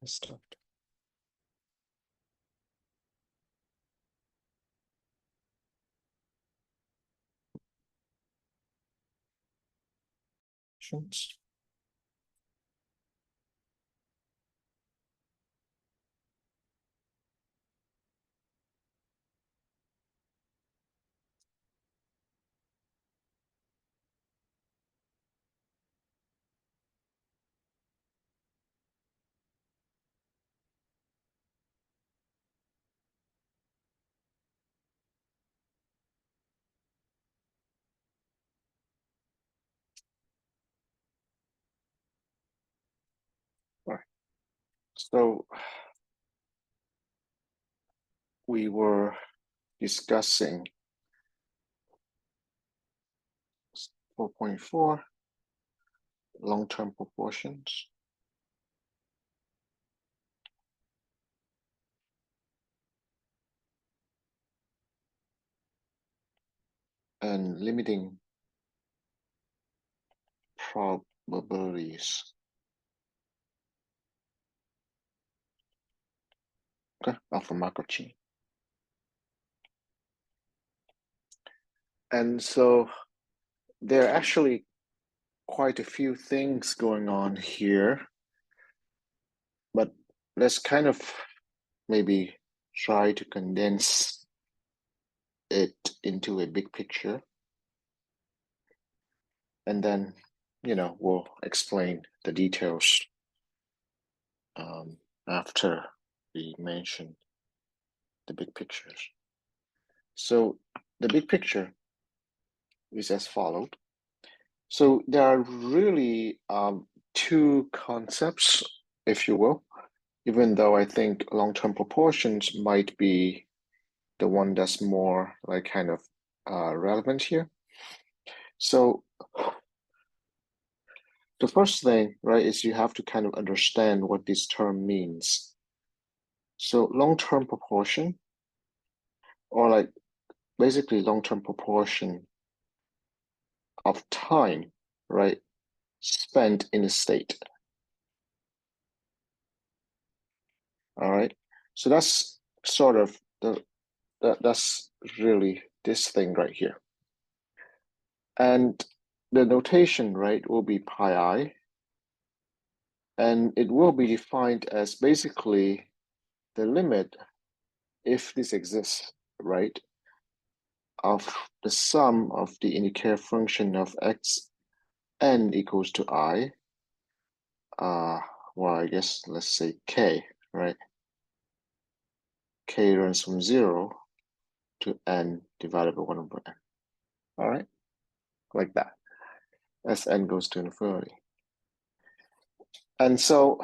Let's start. Questions? All right. So we were discussing 4.4 long-term proportions. And limiting probabilities of a Markov chain. And so there are actually quite a few things going on here, but let's kind of maybe try to condense it into a big picture. And then, we'll explain the details after we mention the big pictures. So the big picture is as follows. So there are really two concepts, if you will, even though I think long-term proportions might be the one that's more like kind of relevant here. So the first thing, right, is you have to kind of understand what this term means. So long-term proportion, or like basically long-term proportion of time, right, spent in a state. All right. So that's sort of that's really this thing right here. And the notation, right, will be pi I. And it will be defined as basically the limit, if this exists, right, of the sum of the indicator function of x n equals to I. Well, I guess let's say k, right? K runs from 0 to n divided by 1 over n. All right, like that, as n goes to infinity. And so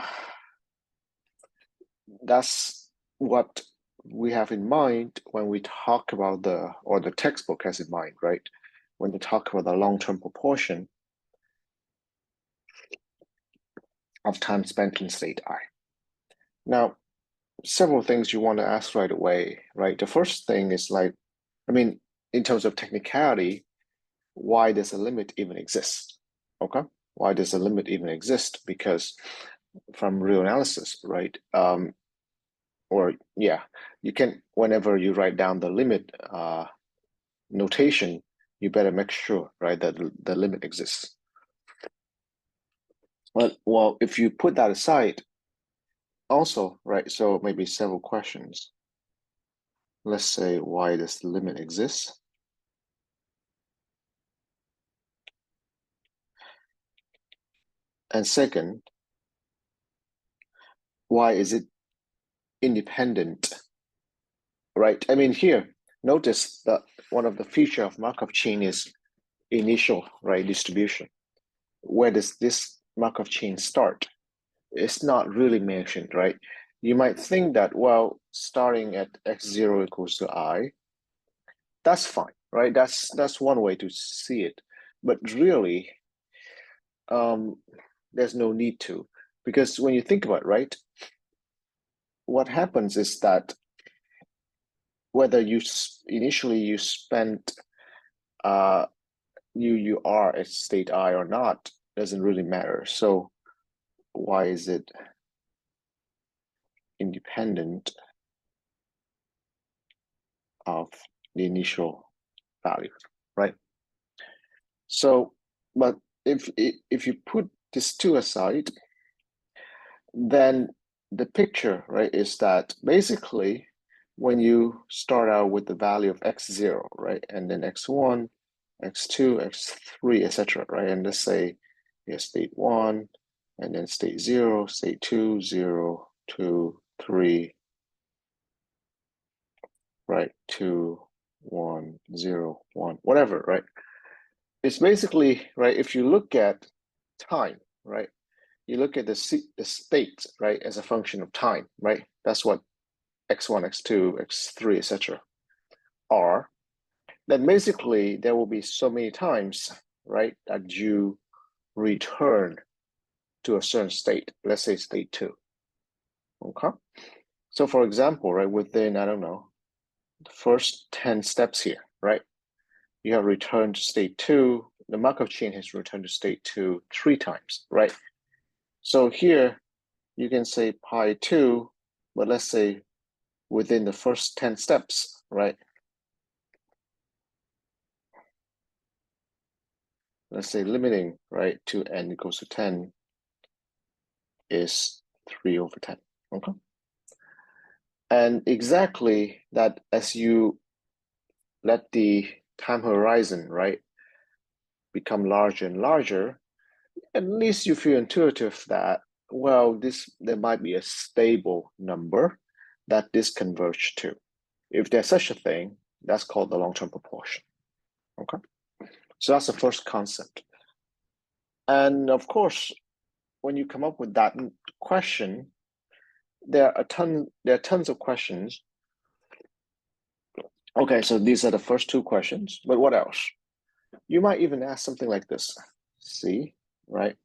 that's what we have in mind when we talk about the textbook has in mind, right? When we talk about the long-term proportion of time spent in state I. Now, several things you want to ask right away, right? The first thing is like, in terms of technicality, why does a limit even exist? Okay, why does a limit even exist? Because from real analysis, right? Or yeah, you can, whenever you write down the limit notation, you better make sure, right, that the limit exists. Well, if you put that aside, also, right, so maybe several questions. Let's say, why does the limit exist? And second, why is it independent, right? Here, notice that one of the feature of Markov chain is initial, right, distribution. Where does this Markov chain start? It's not really mentioned, right? You might think that, well, starting at x0 equals to I, that's fine, right? That's one way to see it. But really, there's no need to, because when you think about it, right, what happens is that whether you initially you spent you are at state I or not doesn't really matter. So why is it independent of the initial value, right? So, but if you put these two aside, then the picture, right, is that basically when you start out with the value of x0, right, and then x1, x2, x3, etc., right, and let's say here's state 1, and then state 0, state 2, 0, 2, 3, right, 2, 1, 0, 1, whatever, right? It's basically, right, if you look at time, right, you look at the state, right, as a function of time, right? That's what x1, x2, x3, etc. are. Then basically there will be so many times, right, that you return to a certain state. Let's say state 2. Okay. So for example, right, within, I don't know, the first 10 steps here, right, you have returned to state 2. The Markov chain has returned to state 2 3 times, right? So here you can say pi 2, but let's say within the first 10 steps, right? Let's say limiting, right, to n equals to 10 is 3 over 10, okay? And exactly that, as you let the time horizon, right, become larger and larger, at least you feel intuitive that, well, there might be a stable number that this converges to. If there's such a thing, that's called the long-term proportion, okay? So that's the first concept. And of course, when you come up with that question, there are tons of questions. Okay, so these are the first two questions, but what else? You might even ask something like this. See, right?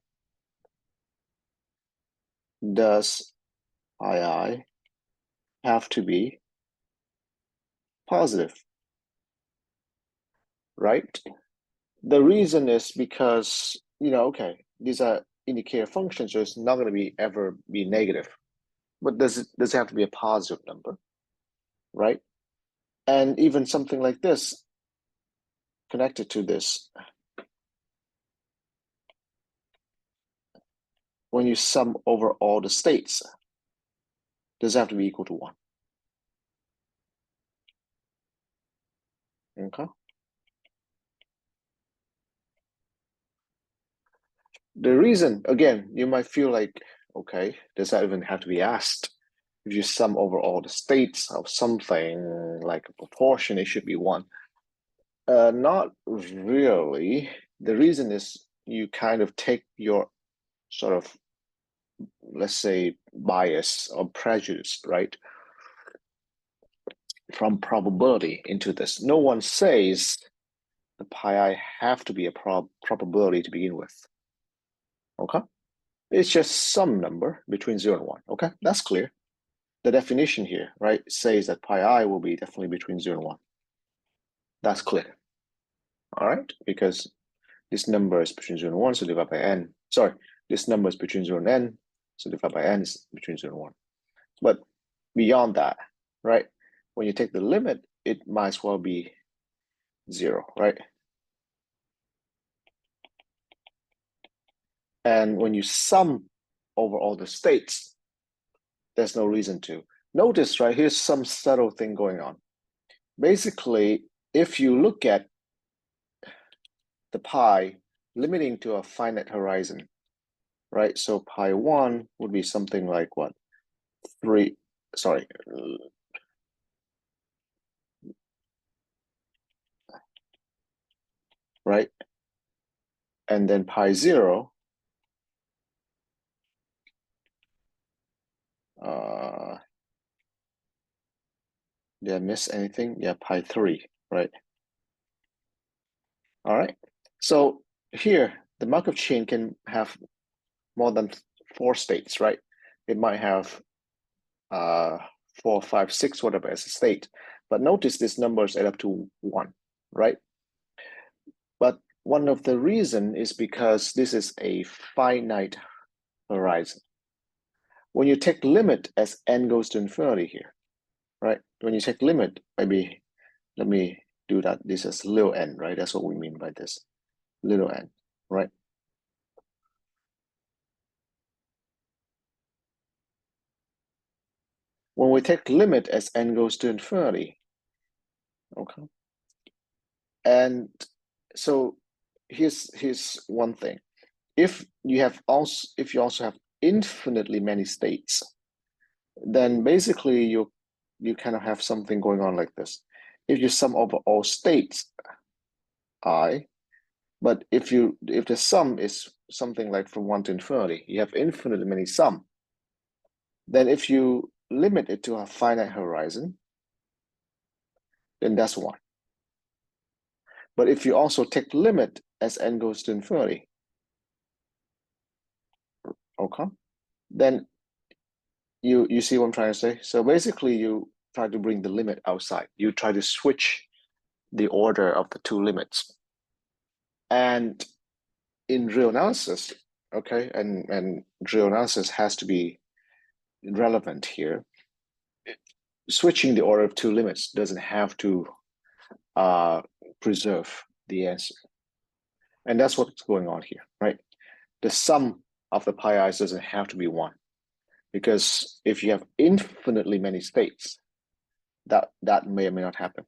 Does ii have to be positive, right? The reason is because, okay, these are indicator functions, so it's not going to ever be negative. But does it have to be a positive number, right? And even something like this connected to this, when you sum over all the states, does it have to be equal to 1? Okay. The reason, again, you might feel like, okay, does that even have to be asked? If you sum over all the states of something like a proportion, it should be 1. Not really. The reason is you kind of take your sort of, let's say, bias or prejudice, right, from probability into this. No one says the pi I have to be a probability to begin with. Okay? It's just some number between 0 and 1. Okay? That's clear. The definition here, right, says that pi I will be definitely between 0 and 1. That's clear. All right? Because this number is between 0 and 1, so divided by n. Sorry, this number is between 0 and n, so divided by n is between 0 and 1. But beyond that, right, when you take the limit, it might as well be 0, right? And when you sum over all the states, there's no reason to. Notice, right, here's some subtle thing going on. Basically, if you look at the pi limiting to a finite horizon, right? So pi 1 would be something like what? 3, sorry. Right? And then pi 0, did I miss anything? Yeah, pi 3, right? All right. So here, the Markov chain can have more than 4 states, right? It might have 4, 5, 6, whatever as a state. But notice these numbers add up to 1, right? But one of the reason is because this is a finite horizon. when you take limit as n goes to infinity here, right? When you take limit, maybe let me do that. This is little n, right? That's what we mean by this, little n, right? When we take limit as n goes to infinity, okay? And so here's one thing. If you also have infinitely many states, then basically you kind of have something going on like this. If you sum over all states, I, but if the sum is something like from 1 to infinity, you have infinitely many sum. Then if you limit it to a finite horizon, then that's 1. But if you also take limit as n goes to infinity, okay, then you see what I'm trying to say? So basically you try to bring the limit outside. You try to switch the order of the two limits. And in real analysis, okay, and real analysis has to be relevant here. Switching the order of two limits doesn't have to preserve the answer. And that's what's going on here, right? The sum of the pi i's doesn't have to be 1. Because if you have infinitely many states, that may or may not happen.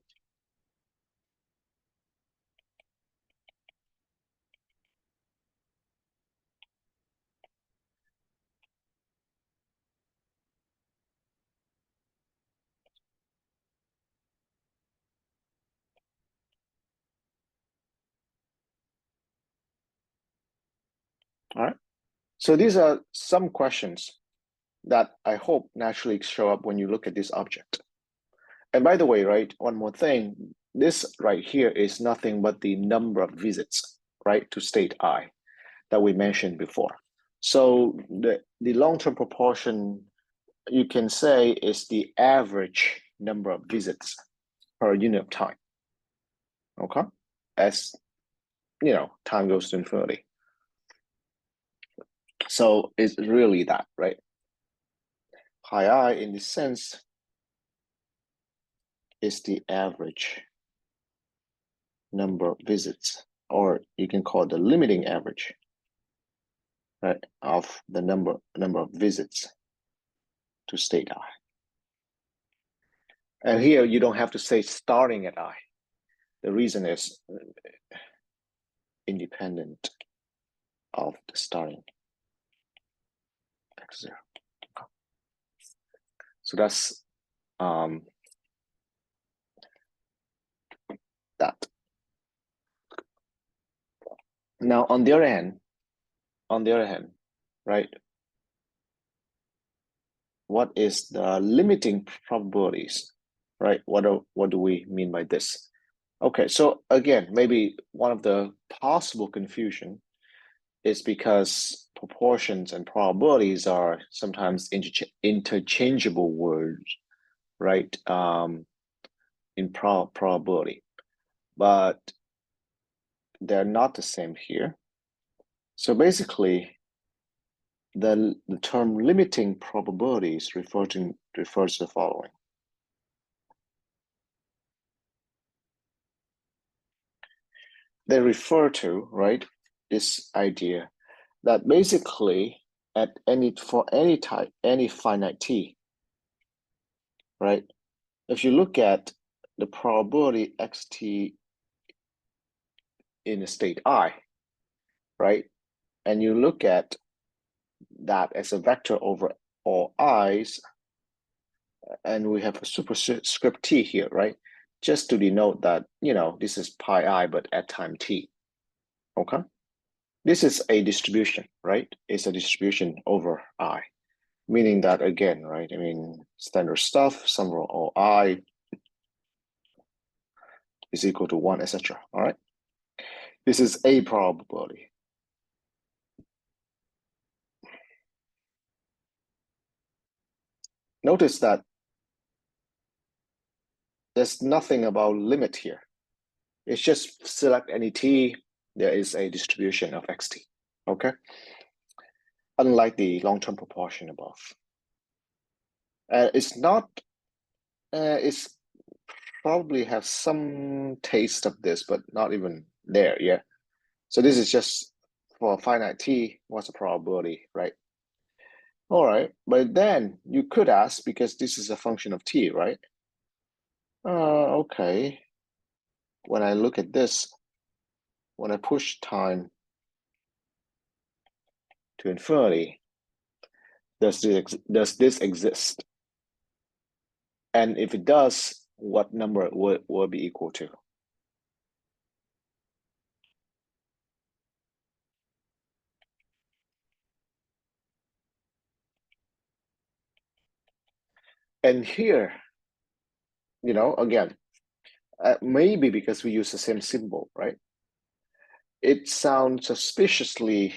All right. So these are some questions that I hope naturally show up when you look at this object. And by the way, right, one more thing, this right here is nothing but the number of visits, right, to state I that we mentioned before. So the long-term proportion, you can say, is the average number of visits per unit of time, okay? As, time goes to infinity. So it's really that, right? Pi I, in this sense, is the average number of visits, or you can call it the limiting average, right, of the number of visits to state I. And here you don't have to say starting at I. The reason is independent of the starting x0. So that's that. Now, on the other hand, right, what is the limiting probabilities, right? What do we mean by this? Okay, so again, maybe one of the possible confusion is because proportions and probabilities are sometimes interchangeable words, right? In probability, but they're not the same here. So basically, the term limiting probabilities refers to the following. They refer to, right, this idea that basically for any finite t, right? If you look at the probability xt in a state I, right, and you look at that as a vector over all i's, and we have a superscript t here, right? Just to denote that, this is pi I, but at time t, okay? This is a distribution, right? It's a distribution over I, meaning that, again, right, I mean, standard stuff, sum over all I is equal to 1, etc. All right? This is a probability. Notice that there's nothing about limit here. It's just select any t, there is a distribution of xt, okay? Unlike the long-term proportion above. It's not, it's probably have some taste of this, but not even there, yeah. So this is just for finite t, what's the probability, right? All right, but then you could ask, because this is a function of t, right? Okay. When I look at this, when I push time to infinity, does this exist? And if it does, what number will be equal to? And here, again, maybe because we use the same symbol, right? It sounds suspiciously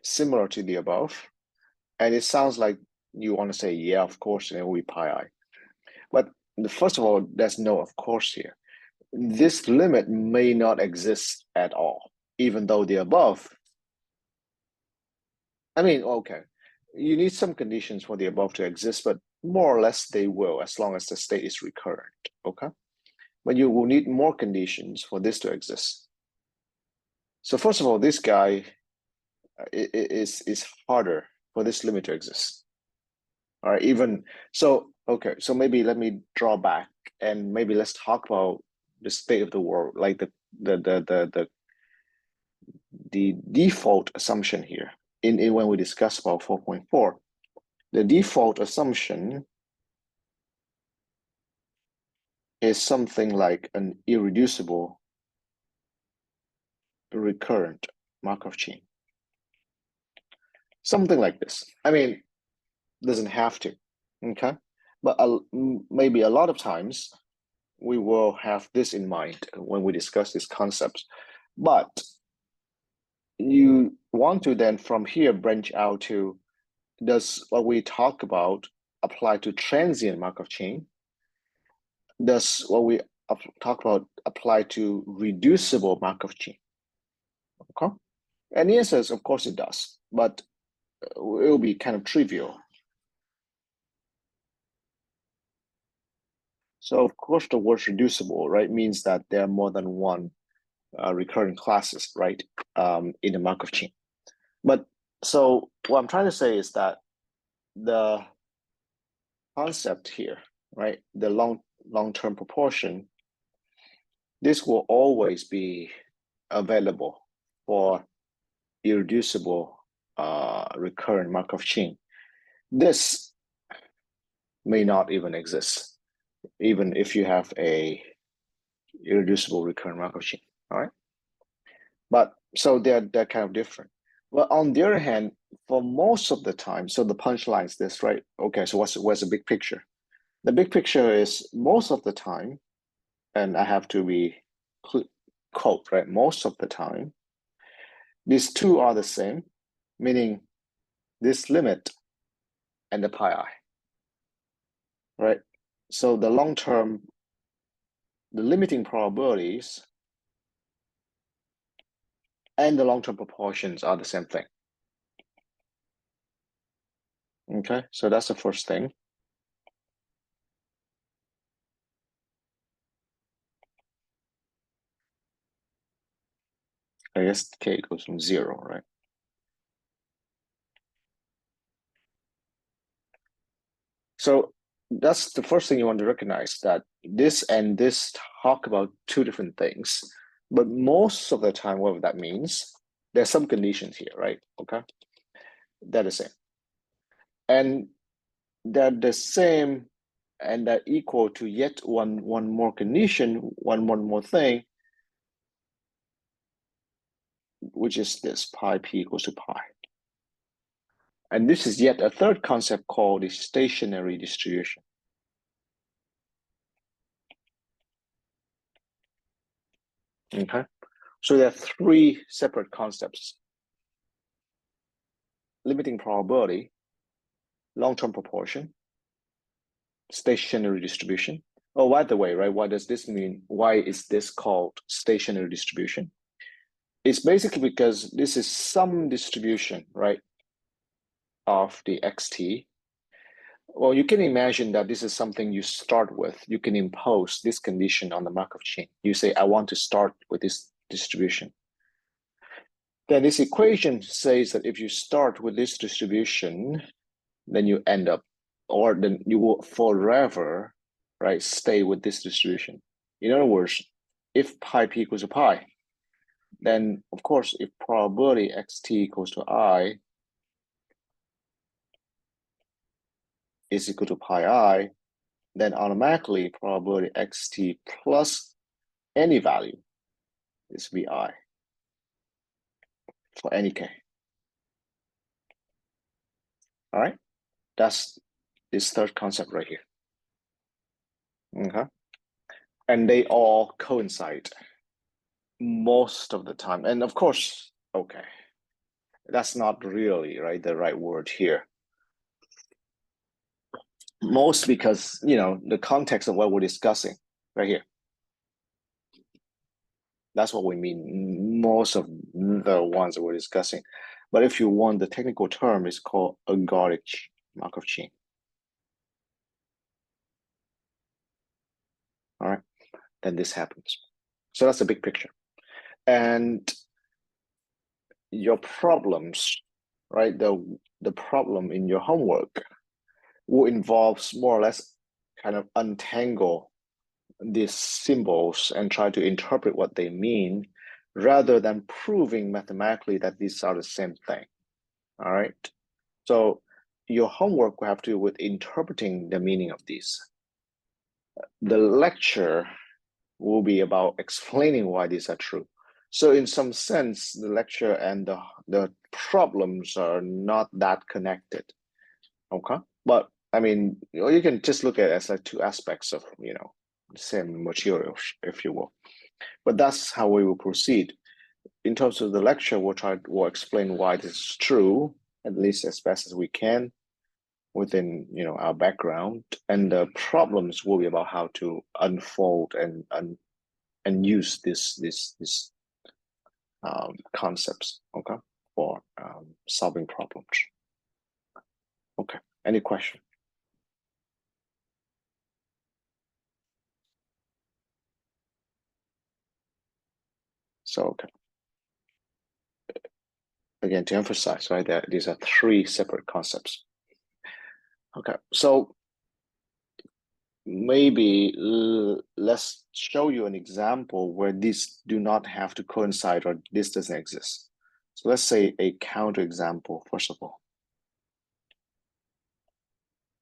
similar to the above, and it sounds like you want to say, yeah, of course, and it will be pi I. But first of all, there's no of course here. This limit may not exist at all, even though the above. I mean, okay, you need some conditions for the above to exist, but more or less they will, as long as the state is recurrent, okay? But you will need more conditions for this to exist. So first of all, this guy is harder for this limit to exist. All right, even so, okay, so maybe let me draw back and maybe let's talk about the state of the world, like the default assumption here in when we discuss about 4.4. The default assumption is something like an irreducible recurrent Markov chain. Something like this. I mean, doesn't have to, okay? But maybe a lot of times we will have this in mind when we discuss these concepts. But you want to then from here branch out to, does what we talk about apply to transient Markov chain? Does what we talk about apply to reducible Markov chain? Okay. And the answer is, of course, it does, but it will be kind of trivial. So, of course, the word reducible, right, means that there are more than one recurrent classes, right, in the Markov chain. But so what I'm trying to say is that the concept here, right, the long-term proportion, this will always be available for irreducible recurrent Markov chain. This may not even exist, even if you have a irreducible recurrent Markov chain. All right, but so they're kind of different. Well, on the other hand, for most of the time, so the punchline is this, right? Okay, so what's the big picture? The big picture is most of the time, and I have to be quote, right? Most of the time, these two are the same, meaning this limit and the pi I, right? So the long-term, the limiting probabilities and the long-term proportions are the same thing. Okay, so that's the first thing. I guess k goes from 0, right? So that's the first thing you want to recognize, that this and this talk about two different things, but most of the time, what that means, there's some conditions here, right? Okay, they're the same, and they're the same, and they're equal to yet one more condition, one more thing, which is this pi p equals to pi. And this is yet a third concept called the stationary distribution. Okay, so there are three separate concepts: limiting probability, long-term proportion, stationary distribution. Oh, by the way, right, what does this mean? Why is this called stationary distribution? It's basically because this is some distribution, right, of the xt, Well, you can imagine that this is something you start with. You can impose this condition on the Markov chain. You say, I want to start with this distribution. Then this equation says that if you start with this distribution, then you end up, or then you will forever, right, stay with this distribution. In other words, if pi p equals to pi, then of course, if probability xt equals to I is equal to pi I, then automatically probability xt plus any value is vi for any k. All right, that's this third concept right here. Okay, and they all coincide most of the time. And of course, okay, that's not really right the right word here. Most because the context of what we're discussing right here. That's what we mean. Most of the ones that we're discussing. But if you want the technical term, it's called ergodic Markov chain. All right, then this happens. So that's the big picture. And your problems, right? The problem in your homework will involve more or less kind of untangle these symbols and try to interpret what they mean rather than proving mathematically that these are the same thing. All right. So your homework will have to do with interpreting the meaning of these. The lecture will be about explaining why these are true. So in some sense, the lecture and the problems are not that connected. Okay. But I mean, you can just look at it as like two aspects of, the same material, if you will. But that's how we will proceed. In terms of the lecture, we'll explain why this is true, at least as best as we can within our background. And the problems will be about how to unfold and use this concepts, okay, for solving problems. Okay, any question? So, okay. Again, to emphasize, right, that these are three separate concepts. Okay, so maybe let's show you an example where these do not have to coincide or this doesn't exist. So let's say a counterexample, first of all.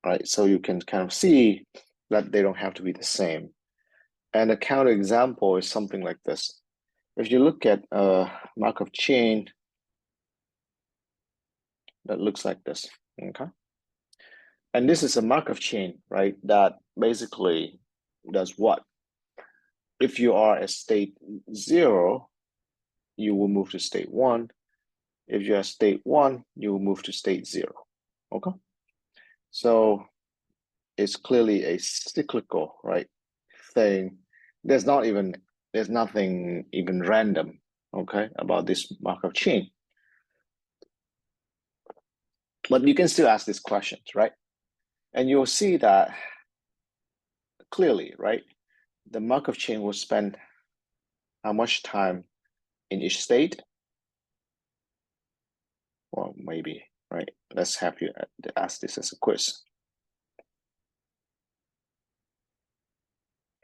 Right, so you can kind of see that they don't have to be the same. And a counterexample is something like this. If you look at a Markov chain that looks like this, okay? And this is a Markov chain, right, that basically does what? If you are at state 0, you will move to state 1. If you're at state 1, you will move to state 0, okay? So it's clearly a cyclical, right, thing. There's nothing even random, okay, about this Markov chain. But you can still ask these questions, right? And you'll see that clearly, right? The Markov chain will spend how much time in each state? Well, maybe, right? Let's have you ask this as a quiz.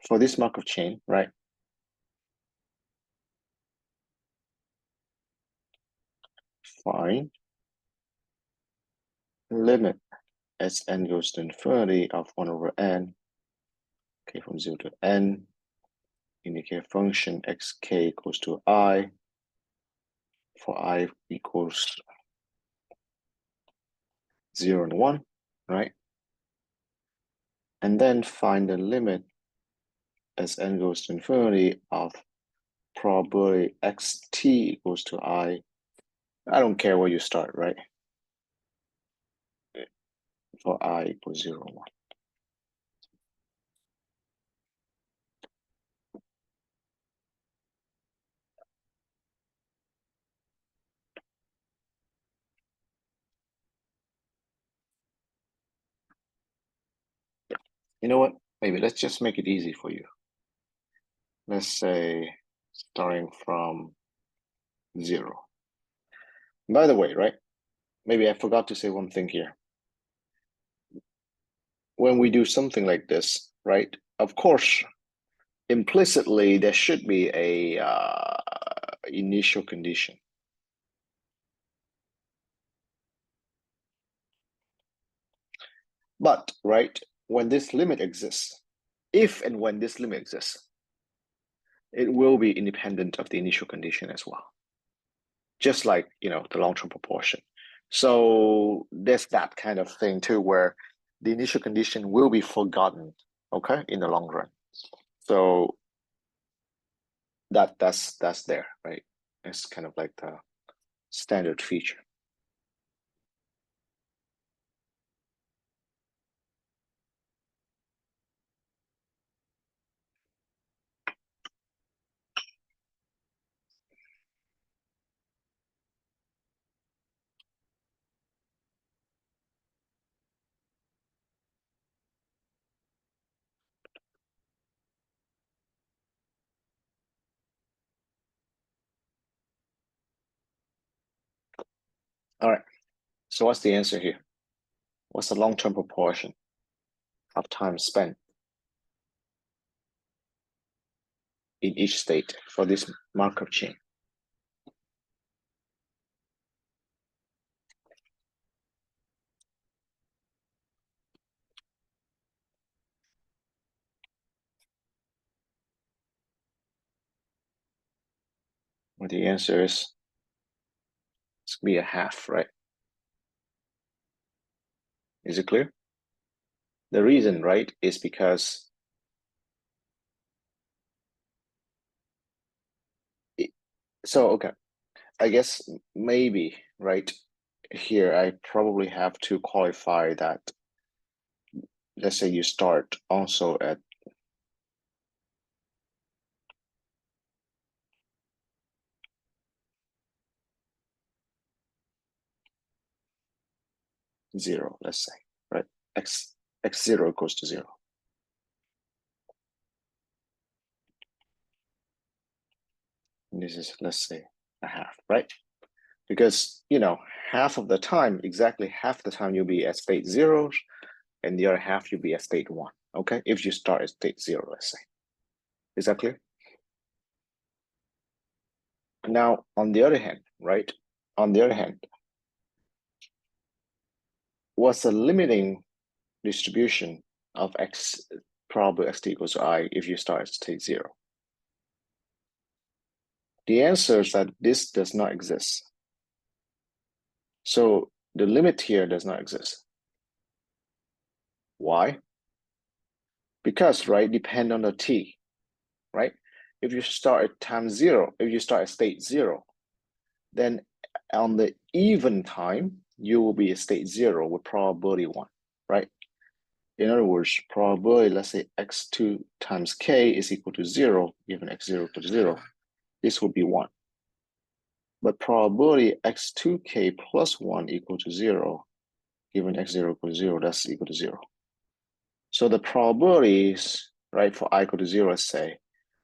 For this Markov chain, right? Find limit as n goes to infinity of 1 over n, okay, from 0 to n, indicate function xk equals to I, for I equals 0 and 1, right? And then find the limit as n goes to infinity of probability xt equals to I. I don't care where you start, right? For I equals 0, 1. You know what? Maybe let's just make it easy for you. Let's say starting from 0. By the way, right? Maybe I forgot to say one thing here. When we do something like this, right? Of course, implicitly there should be a initial condition. But, right, when this limit exists, if and when this limit exists, it will be independent of the initial condition as well. Just like, the long-term proportion. So there's that kind of thing too, where the initial condition will be forgotten, okay, in the long run. So that's there, right? It's kind of like the standard feature. All right. So what's the answer here? What's the long-term proportion of time spent in each state for this Markov chain? Well, the answer is it's gonna be a half, right? Is it clear? The reason, right, is because okay, I guess maybe, right, here I probably have to qualify that. Let's say you start also at 0, let's say, right? X0 equals to 0. And this is, let's say, a half, right? Because, half of the time, exactly half the time you'll be at state 0, and the other half you'll be at state 1, okay? If you start at state 0, let's say. Is that clear? Now, on the other hand, right? On the other hand, what's the limiting distribution of x probably x equals to I if you start at state 0? The answer is that this does not exist. So the limit here does not exist. Why? Because, right, depend on the t, right? If you start at time 0, if you start at state 0, then on the even time, you will be at state 0 with probability 1, right? In other words, probability, let's say x2 times k is equal to 0, given x0 equal to 0, this would be 1. But probability x2k plus 1 equal to 0, given x0 equal to 0, that's equal to 0. So the probabilities, right, for I equal to 0, let's say,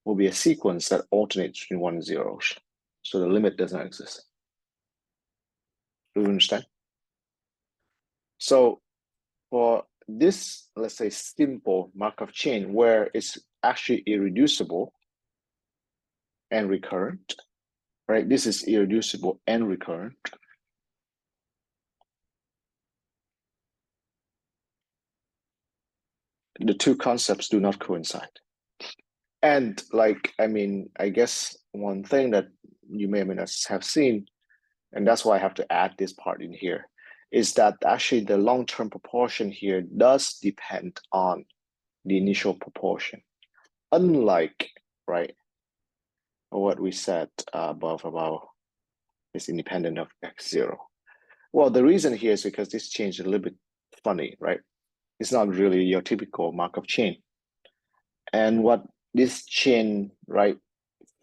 will be a sequence that alternates between 1 and 0. So the limit does not exist. Do you understand? So for this, let's say, simple Markov chain where it's actually irreducible and recurrent, right? This is irreducible and recurrent. The two concepts do not coincide. And I guess one thing that you may or may not have seen, and that's why I have to add this part in here, is that actually the long-term proportion here does depend on the initial proportion. Unlike, right, what we said above about is independent of x0. Well, the reason here is because this change is a little bit funny, right? It's not really your typical Markov chain. And what this chain, right,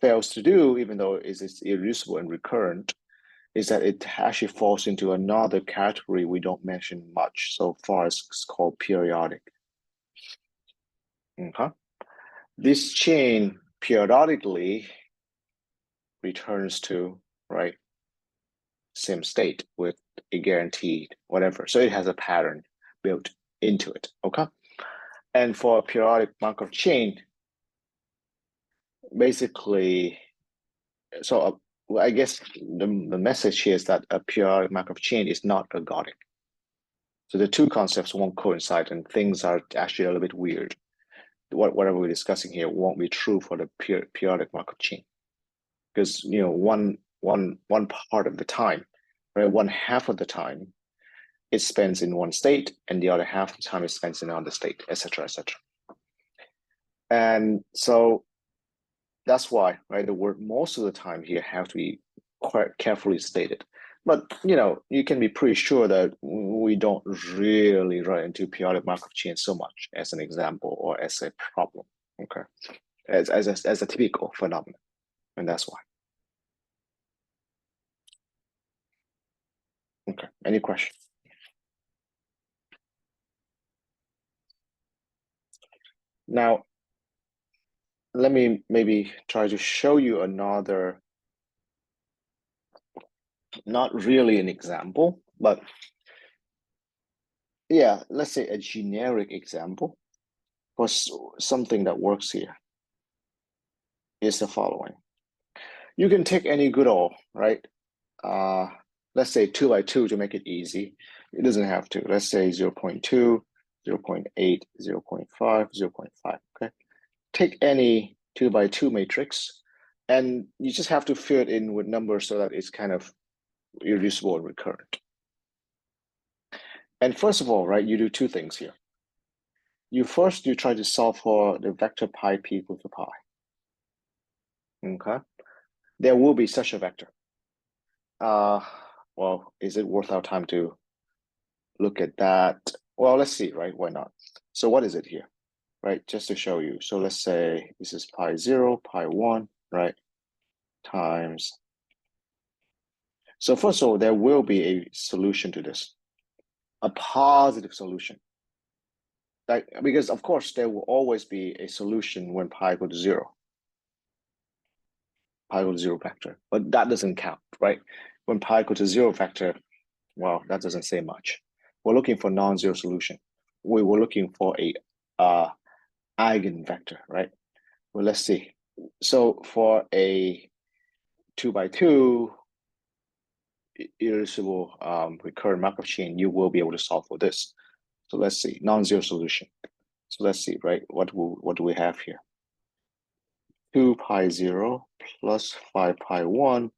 fails to do, even though it's irreducible and recurrent, is that it actually falls into another category we don't mention much so far as it's called periodic. Okay. This chain periodically returns to, right, same state with a guaranteed whatever. So it has a pattern built into it, okay? And for a periodic Markov chain, basically, so I guess the message here is that a periodic Markov chain is not ergodic. So the two concepts won't coincide and things are actually a little bit weird. Whatever we're discussing here won't be true for the periodic Markov chain. Because one part of the time, right, one half of the time it spends in one state and the other half of the time it spends in another state, etc., etc. And so that's why, right, the word most of the time here have to be quite carefully stated. But you can be pretty sure that we don't really run into periodic Markov chain so much as an example or as a problem, okay, as a typical phenomenon, and that's why. Okay, any questions? Now, let me maybe try to show you another, not really an example, but yeah, let's say a generic example for something that works here is the following. You can take any good old, right? Let's say 2 by 2 to make it easy. It doesn't have to. Let's say 0 0.2, 0 0.8, 0 0.5, 0 0.5, okay? Take any 2 by 2 matrix, and you just have to fill it in with numbers so that it's kind of irreducible and recurrent. And first of all, right, you do two things here. You try to solve for the vector pi p equals to pi. Okay, there will be such a vector. Well, is it worth our time to look at that? Well, let's see, right? Why not? So what is it here, right? Just to show you. So let's say this is pi 0, pi 1, right? Times. So first of all, there will be a solution to this, a positive solution. Like, because of course there will always be a solution when pi equals to 0. Pi equals to 0 vector, but that doesn't count, right? When pi equals to 0 vector, well, that doesn't say much. We're looking for non-zero solution. We were looking for a eigenvector, right? Well, let's see. So for a 2 by 2 irreducible recurrent Markov chain, you will be able to solve for this. So let's see, non-zero solution. So let's see, right? What do we have here? 2 pi 0 plus 5 pi 1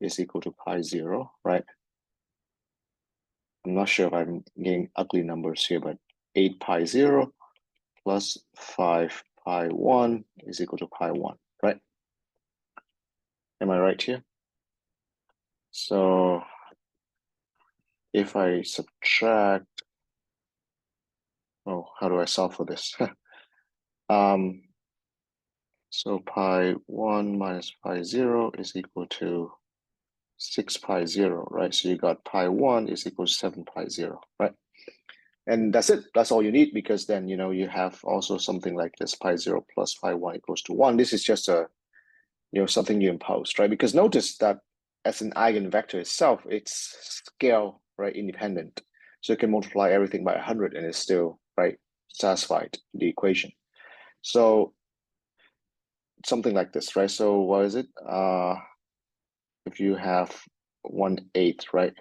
is equal to pi 0, right? I'm not sure if I'm getting ugly numbers here, but 8 pi 0 plus 5 pi 1 is equal to pi 1, right? Am I right here? So if I subtract, oh, how do I solve for this? So pi 1 minus pi 0 is equal to 6 pi 0, right? So you got pi 1 is equal to 7 pi 0, right? And that's it. That's all you need, because then, you have also something like this, pi 0 plus pi 1 equals to 1. This is just a, something you impose, right? Because notice that as an eigenvector itself, it's scale, right, independent. So you can multiply everything by 100 and it's still, right, satisfied the equation. So something like this, right? So what is it? If you have 1/8, right,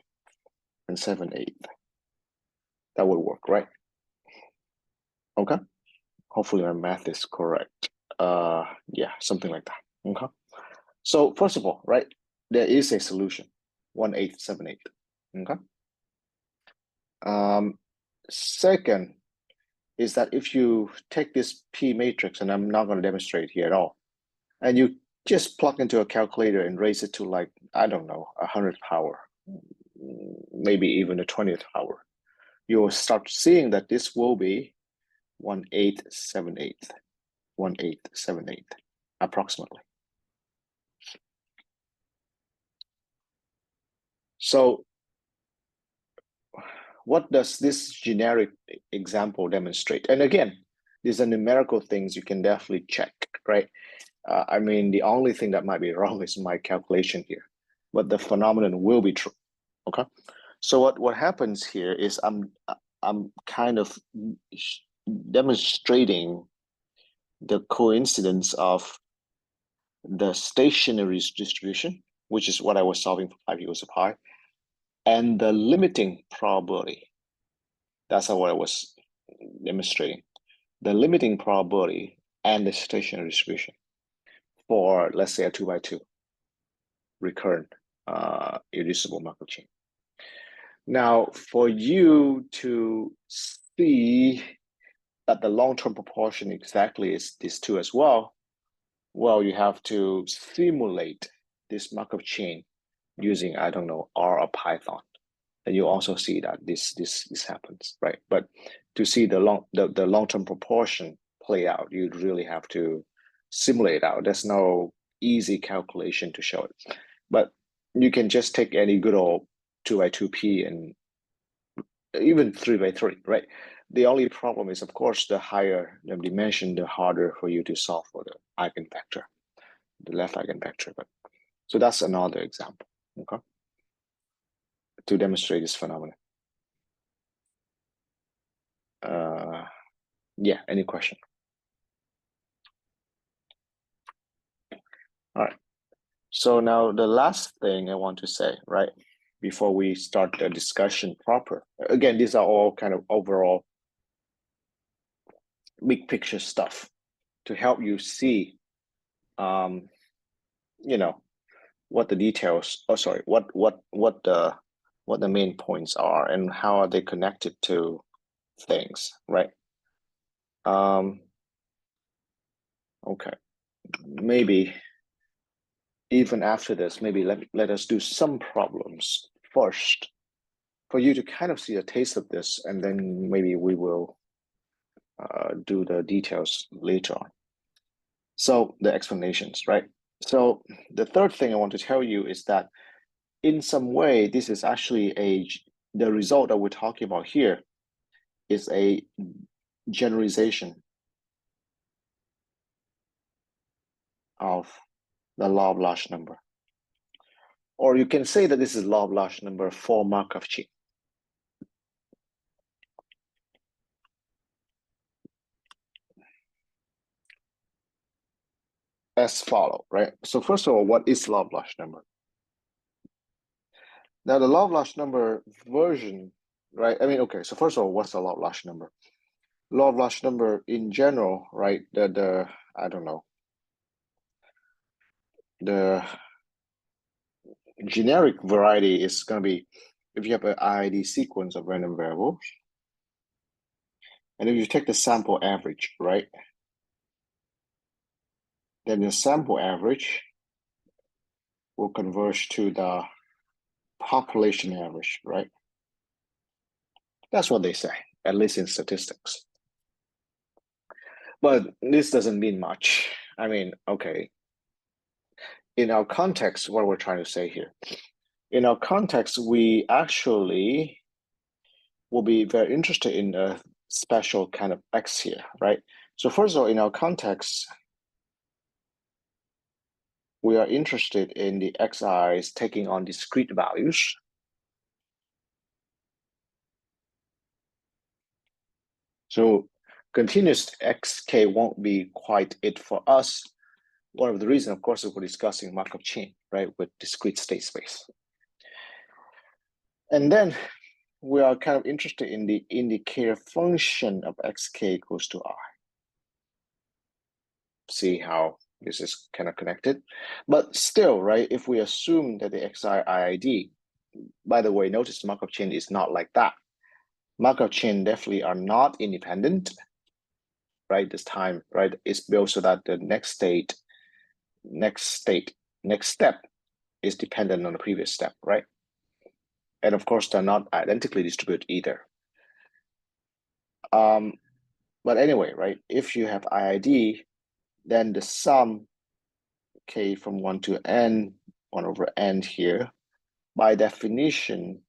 and 7/8, that would work, right? Okay. Hopefully my math is correct. Yeah, something like that. Okay. So first of all, right, there is a solution, 1/8, 7/8. Okay. Second is that if you take this P matrix, and I'm not going to demonstrate here at all, and you just plug into a calculator and raise it to, like, I don't know, 100th power, maybe even a 20th power, you'll start seeing that this will be 1/8, 7/8, 1/8, 7/8, approximately. So what does this generic example demonstrate? And again, these are numerical things you can definitely check, right? I mean, the only thing that might be wrong is my calculation here, but the phenomenon will be true. Okay, so what happens here is I'm kind of demonstrating the coincidence of the stationary distribution, which is what I was solving for 5 equals to pi, and the limiting probability. That's what I was demonstrating. The limiting probability and the stationary distribution for, let's say, a 2 by 2 recurrent irreducible Markov chain. Now, for you to see that the long-term proportion exactly is these two as well, well, you have to simulate this Markov chain using, I don't know, R or Python. And you also see that this happens, right? But to see the long-term proportion play out, you'd really have to simulate out. There's no easy calculation to show it. But you can just take any good old 2 by 2p and even 3 by 3, right? The only problem is, of course, the higher the dimension, the harder for you to solve for the eigenvector, the left eigenvector. But so that's another example, okay, to demonstrate this phenomenon. Yeah, any question? All right. So now the last thing I want to say, right, before we start the discussion proper. Again, these are all kind of overall big picture stuff to help you see, you know, what the details. Oh, sorry, what the main points are and how are they connected to things, right? Okay, maybe even after this, maybe let us do some problems first for you to kind of see a taste of this, and then maybe we will do the details later on. So the explanations, right? So the third thing I want to tell you is that in some way, this is actually the result that we're talking about here is a generalization of the law of large number. Or you can say that this is law of large number for Markov chain. As follow, right? So first of all, what is law of large number? Now the law of large number version, right? I mean, okay, so first of all, what's the law of large number? Law of large number in general, right? The I don't know, the generic variety is going to be if you have an IID sequence of random variables, and if you take the sample average, right? Then the sample average will converge to the population average, right? That's what they say, at least in statistics. But this doesn't mean much. I mean, okay, in our context, what we're trying to say here, in our context, we actually will be very interested in a special kind of X here, right? So first of all, in our context, we are interested in the xi's taking on discrete values. So continuous xk won't be quite it for us. One of the reasons, of course, is we're discussing Markov chain, right, with discrete state space. And then we are kind of interested in the indicator function of xk equals to r. See how this is kind of connected. But still, right, if we assume that the xi IID, by the way, notice Markov chain is not like that. Markov chain definitely are not independent, right, this time, right? It's built so that the next step is dependent on the previous step, right? And of course, they're not identically distributed either. But anyway, right, if you have IID, then the sum k from 1 to n, 1 over n here, by definition,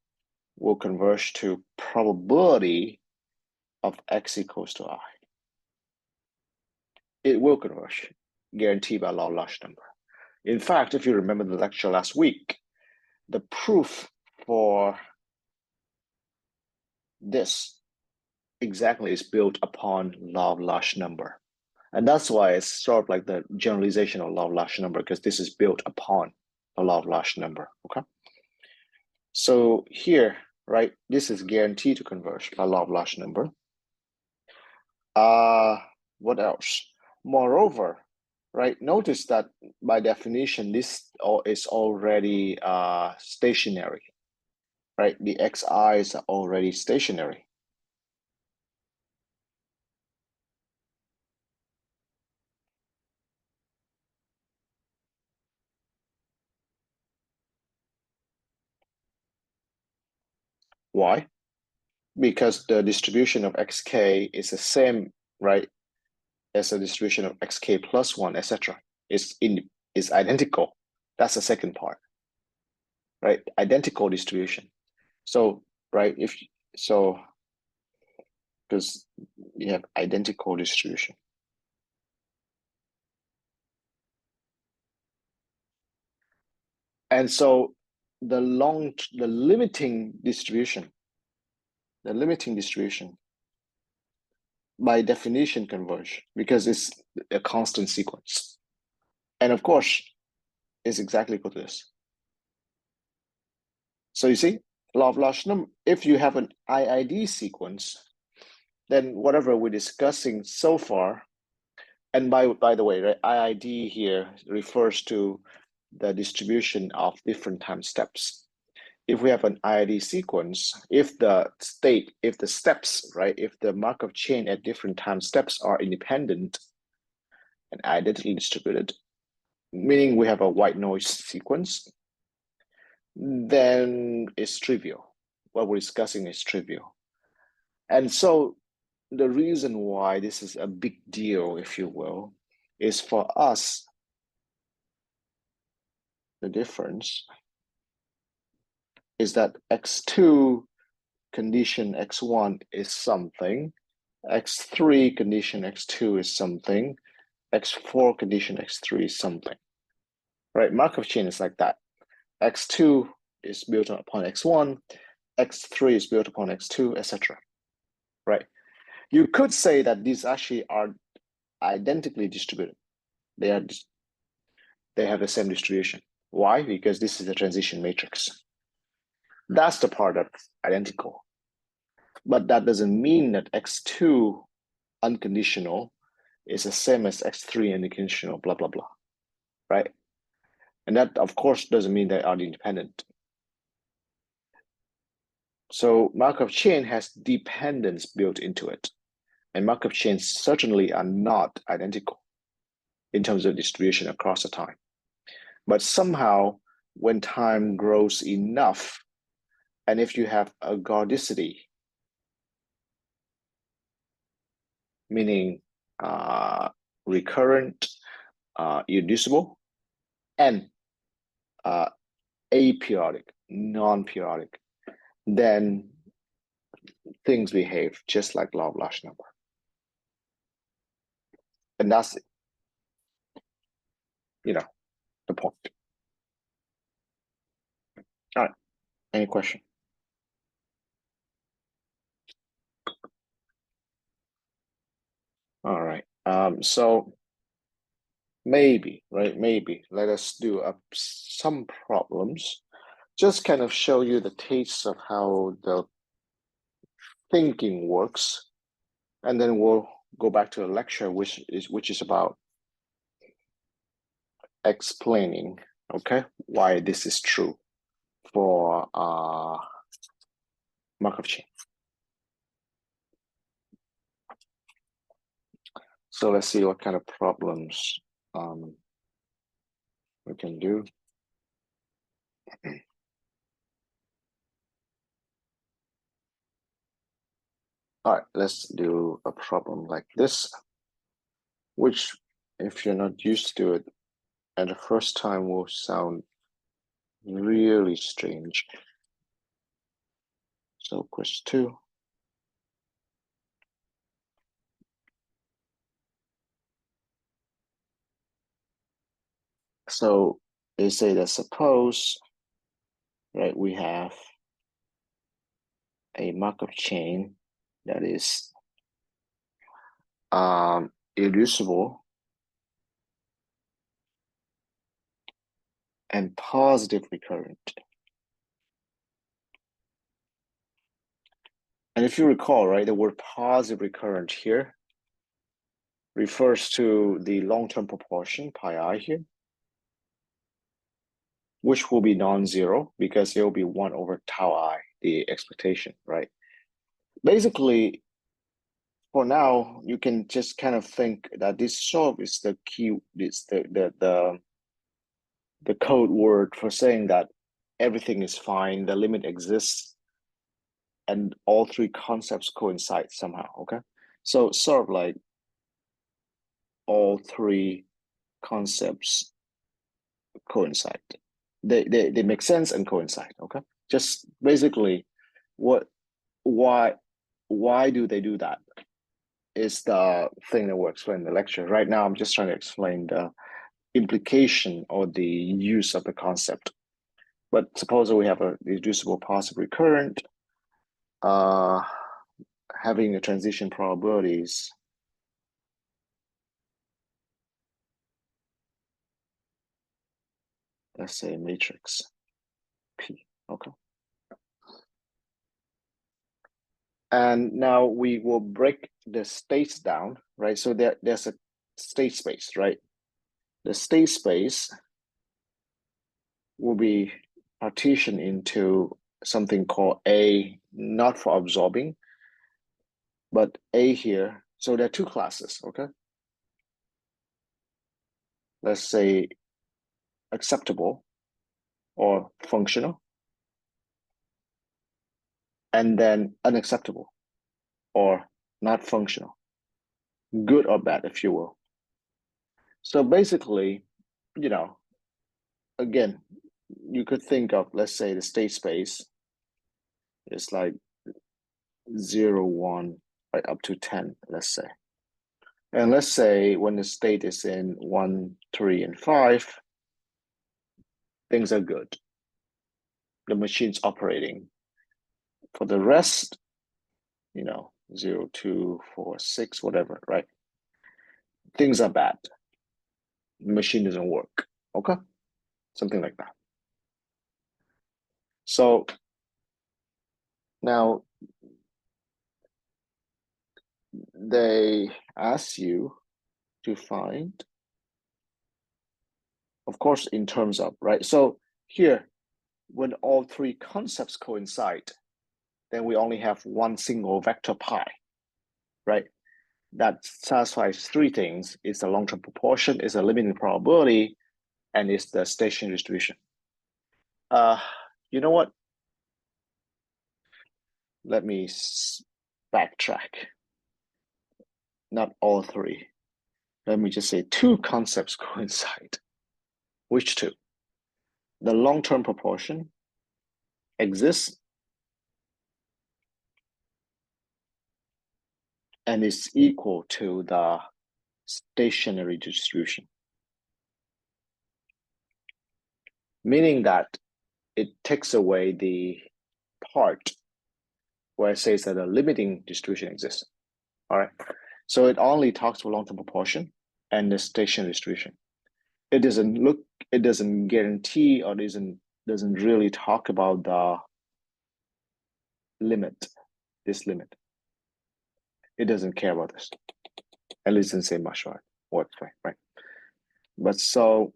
will converge to probability of x equals to I. it will converge, guaranteed by law of large number. In fact, if you remember the lecture last week, the proof for this exactly is built upon law of large number. And that's why it's sort of like the generalization of law of large number, because this is built upon a law of large number, okay? So here, right, this is guaranteed to converge by law of large number. What else? Moreover, right, notice that by definition, this is already stationary, right? The xi's are already stationary. Why? Because the distribution of xk is the same, right, as a distribution of xk plus 1, etc. Is identical. That's the second part, right? Identical distribution. So, right, because you have identical distribution. And so the limiting distribution by definition converge because it's a constant sequence. And of course, it's exactly equal to this. So you see, law of large number, if you have an IID sequence, then whatever we're discussing so far, and by the way, right, IID here refers to the distribution of different time steps. If we have an IID sequence, if the steps, right, if the Markov chain at different time steps are independent and identically distributed, meaning we have a white noise sequence, then it's trivial. What we're discussing is trivial. And so the reason why this is a big deal, if you will, is for us, the difference is that x2 condition x1 is something, x3 condition x2 is something, x4 condition x3 is something, right? Markov chain is like that. x2 is built upon x1, x3 is built upon x2, etc. Right? You could say that these actually are identically distributed. They have the same distribution. Why? Because this is a transition matrix. That's the part that's identical. But that doesn't mean that x2 unconditional is the same as x3 unconditional, blah, blah, blah, right? And that, of course, doesn't mean they are independent. So Markov chain has dependence built into it. And Markov chains certainly are not identical in terms of distribution across the time. But somehow, when time grows enough, and if you have a Gaudicity, meaning recurrent, irreducible, and aperiodic, non-periodic, then things behave just like law of large number. And that's, the point. All right, any question? All right, so maybe, right, maybe let us do some problems, just kind of show you the taste of how the thinking works, and then we'll go back to the lecture, which is about explaining, okay, why this is true for Markov chain. So let's see what kind of problems we can do. All right, let's do a problem like this, which, if you're not used to it, at the first time will sound really strange. So question 2. So they say that suppose, right, we have a Markov chain that is irreducible and positive recurrent. And if you recall, right, the word positive recurrent here refers to the long-term proportion, pi I here, which will be non-zero because it will be 1 over tau I, the expectation, right? Basically, for now, you can just kind of think that this sort of is the key, it's the code word for saying that everything is fine, the limit exists, and all three concepts coincide somehow, okay? So sort of like all three concepts coincide. They make sense and coincide, okay? Just basically why do they do that is the thing that we'll explain in the lecture. Right now, I'm just trying to explain the implication or the use of the concept. But suppose we have a reducible positive recurrent, having the transition probabilities let's say matrix P, okay. And now we will break the states down, right? So there's a state space, right? The state space will be partitioned into something called A, not for absorbing, but A here. So there are two classes, okay? Let's say acceptable or functional, and then unacceptable or not functional, good or bad, if you will. So basically, you know, again, you could think of, let's say the state space is like 0, 1, right up to 10, let's say. And let's say when the state is in 1, 3, and 5, things are good. The machine's operating. For the rest, 0, 2, 4, 6, whatever, right? Things are bad. The machine doesn't work, okay? Something like that. So now they ask you to find, of course, in terms of, right? So here, when all three concepts coincide, then we only have one single vector pi, right? That satisfies three things. It's the long-term proportion, it's a limiting probability, and it's the stationary distribution. You know what? Let me backtrack. Not all three. Let me just say two concepts coincide. Which two? The long-term proportion exists and is equal to the stationary distribution. Meaning that it takes away the part where it says that a limiting distribution exists. All right. So it only talks about long-term proportion and the stationary distribution. It doesn't guarantee or doesn't really talk about the limit, this limit. It doesn't care about this. At least it doesn't say much, right? What's right? But so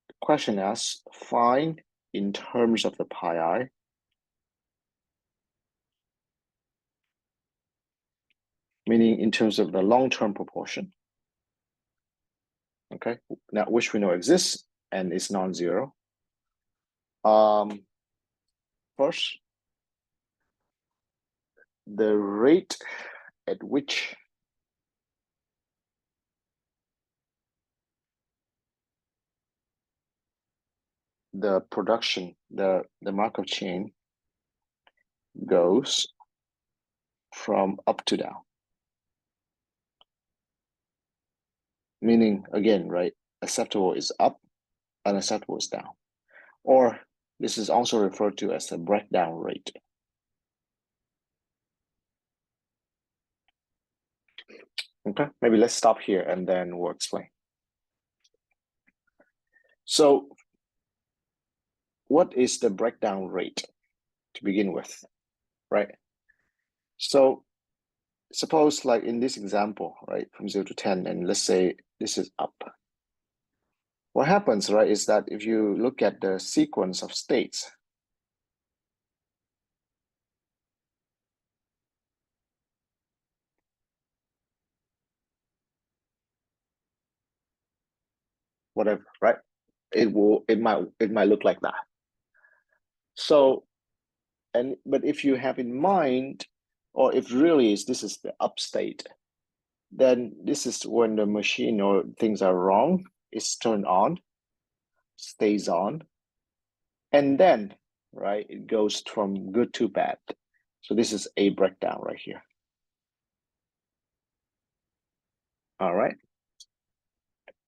the question asks, find in terms of the pi I, meaning in terms of the long-term proportion, okay, now which we know exists and is non-zero. First, the rate at which the production, the Markov chain goes from up to down. meaning again, right? Acceptable is up, unacceptable is down. Or this is also referred to as the breakdown rate. Okay, maybe let's stop here and then we'll explain. So what is the breakdown rate to begin with, right? So suppose like in this example, right, from 0 to 10, and let's say this is up. What happens, right, is that if you look at the sequence of states, whatever, right? It might look like that. So, but if you have in mind, or if really this is the up state, then this is when the machine or things are wrong, it's turned on, stays on, and then, right, it goes from good to bad. So this is a breakdown right here. All right.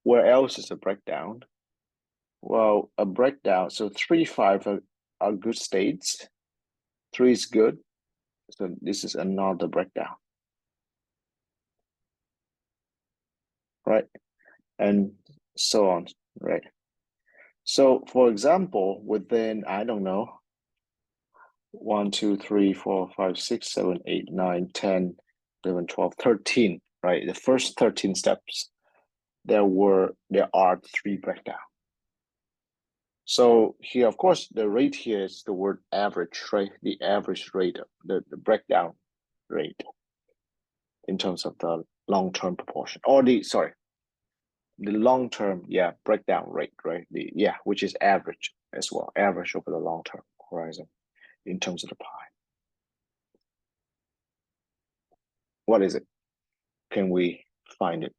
Where else is a breakdown? Well, a breakdown, so 3, 5 are good states. 3 is good. So this is another breakdown. Right? And so on, right? So for example, within, I don't know, 1, 2, 3, 4, 5, 6, 7, 8, 9, 10, 11, 12, 13, right? The first 13 steps, there are 3 breakdowns. So here, of course, the rate here is the word average, right? The average rate, the breakdown rate in terms of the long-term proportion, or the long-term, breakdown rate, right? Which is average as well, average over the long-term horizon in terms of the pie. What is it? Can we find it?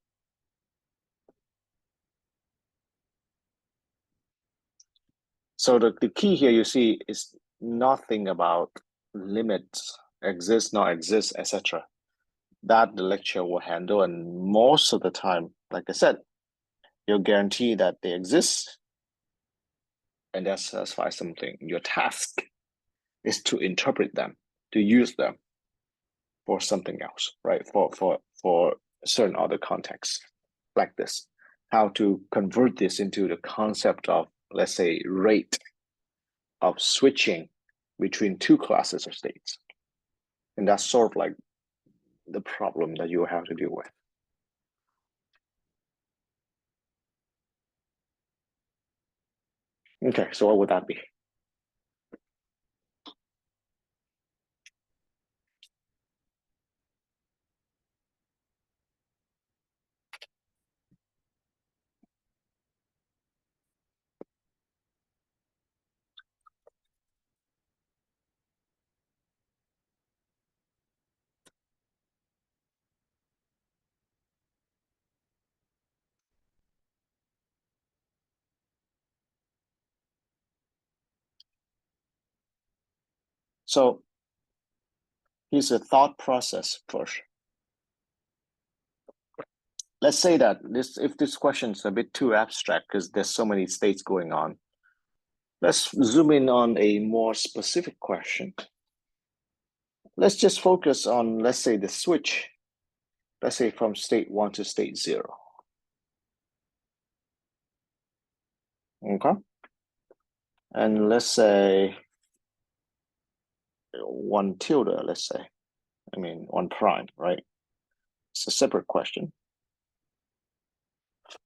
So the key here you see is nothing about limits, exist, not exist, etc. That the lecture will handle, and most of the time, like I said, you'll guarantee that they exist and that satisfies something. Your task is to interpret them, to use them for something else, right? For certain other contexts like this. How to convert this into the concept of, let's say, rate of switching between 2 classes of states. And that's sort of like the problem that you have to deal with. Okay, so what would that be? So here's a thought process first. Let's say that if this question is a bit too abstract because there's so many states going on, let's zoom in on a more specific question. Let's just focus on, let's say, the switch, let's say from state 1 to state 0. Okay. And let's say 1 tilde, let's say, 1 prime, right? It's a separate question.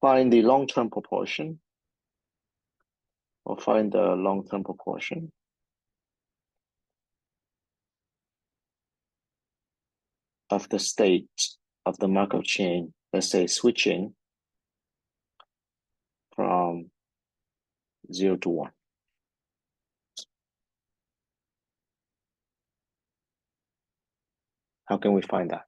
Find the long-term proportion, or find the long-term proportion of the state of the Markov chain, let's say switching from 0 to 1. How can we find that?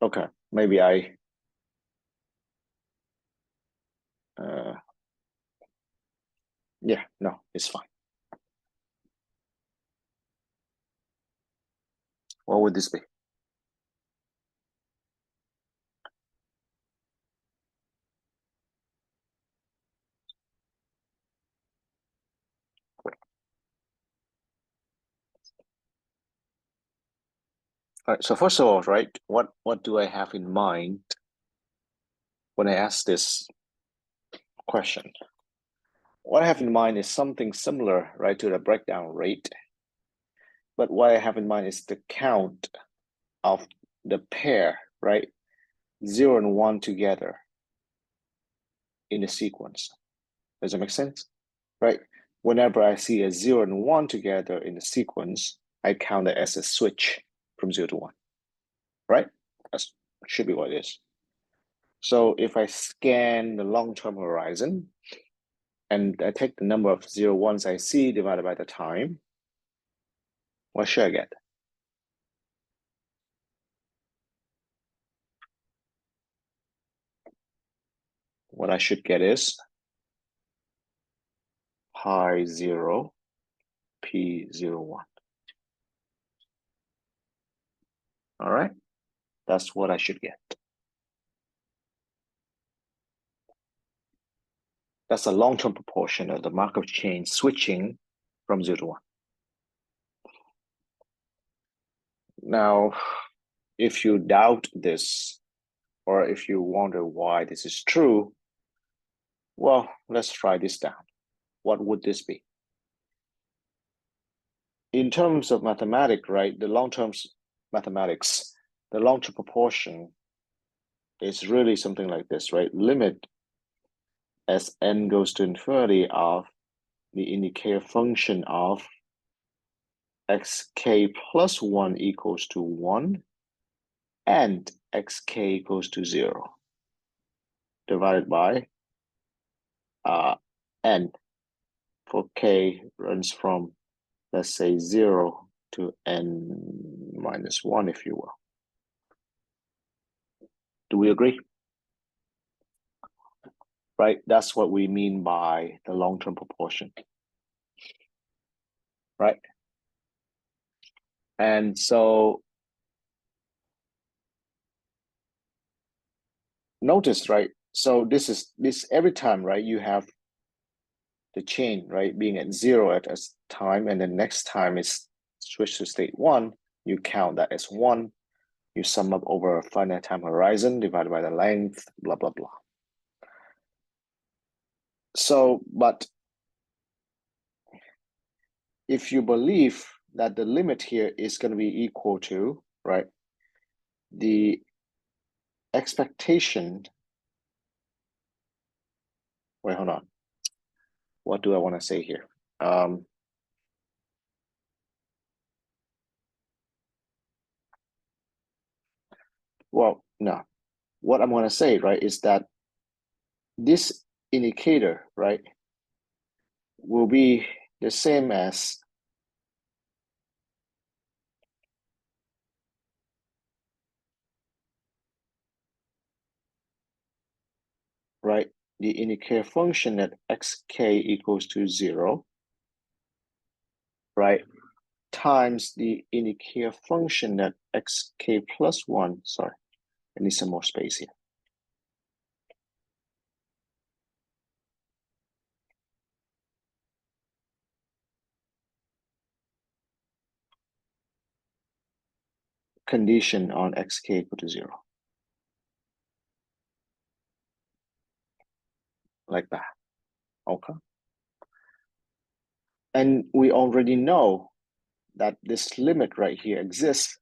Okay, maybe I Yeah, no, it's fine. What would this be? All right, so first of all, right, what do I have in mind when I ask this question? What I have in mind is something similar, right, to the breakdown rate. But what I have in mind is the count of the pair, right, 0 and 1 together in a sequence. Does that make sense? Right? Whenever I see a 0 and 1 together in the sequence, I count it as a switch from 0 to 1. Right? That should be what it is. So if I scan the long-term horizon and I take the number of 0 ones I see divided by the time, what should I get? What I should get is pi 0, p01. All right? That's what I should get. That's a long-term proportion of the Markov chain switching from 0 to 1. Now, if you doubt this, or if you wonder why this is true, well, let's try this down. What would this be? In terms of mathematics, right, the long-term mathematics, the long-term proportion is really something like this, right? Limit as n goes to infinity of the indicator function of xk plus 1 equals to 1 and xk equals to 0 divided by n for k runs from, let's say, 0 to n minus 1, if you will. Do we agree? Right, that's what we mean by the long-term proportion. Right? And so notice, right? So this every time, right? You have the chain, right, being at 0 at a time, and the next time is switch to state 1, you count that as 1, you sum up over a finite time horizon divided by the length, blah, blah, blah. So, but if you believe that the limit here is going to be equal to, right, the expectation, wait, hold on. What do I want to say here? Well, no. What I'm going to say, right, is that this indicator, right, will be the same as right, the indicator function at xk equals to 0, right, times the indicator function at xk plus 1, sorry, I need some more space here. Condition on xk equal to 0. Like that, okay? And we already know that this limit right here exists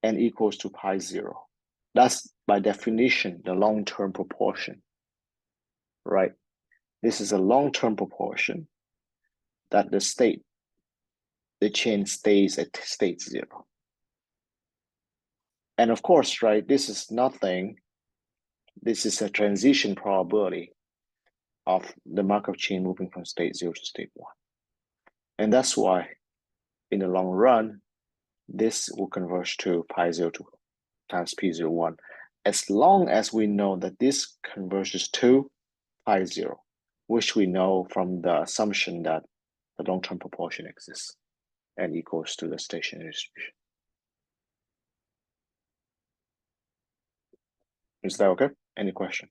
and equals to pi 0. That's by definition the long-term proportion, right? This is a long-term proportion that the chain stays at state 0. And of course, right, this is nothing, this is a transition probability of the Markov chain moving from state 0 to state 1. And that's why in the long run, this will converge to pi 0 to times p01, as long as we know that this converges to pi 0. which we know from the assumption that the long-term proportion exists and equals to the stationary distribution. Is that okay? Any question?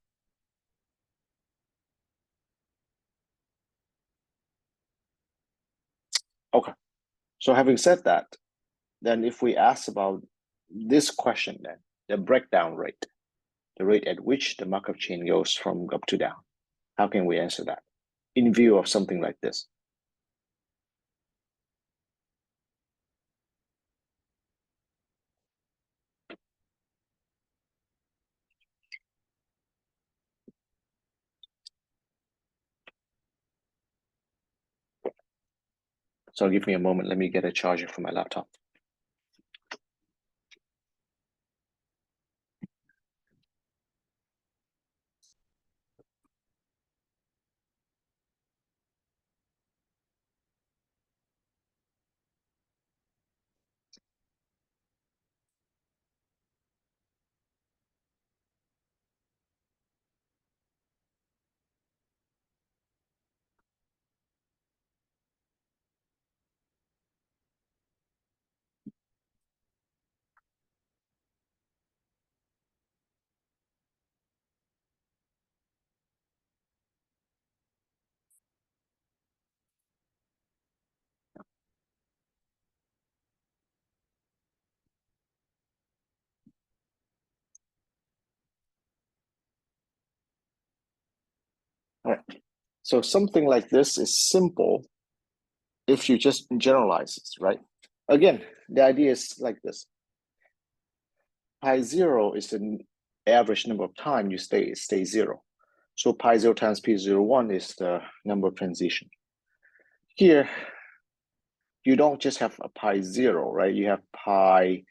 Okay. So having said that, then if we ask about this question, then the breakdown rate, the rate at which the Markov chain goes from up to down, how can we answer that in view of something like this? So give me a moment. Let me get a charger for my laptop. All right. So something like this is simple if you just generalize this, right? Again, the idea is like this. Pi zero is the average number of time you stay zero. So pi zero times p01 is the number of transition. Here, you don't just have a pi zero, right? You have pi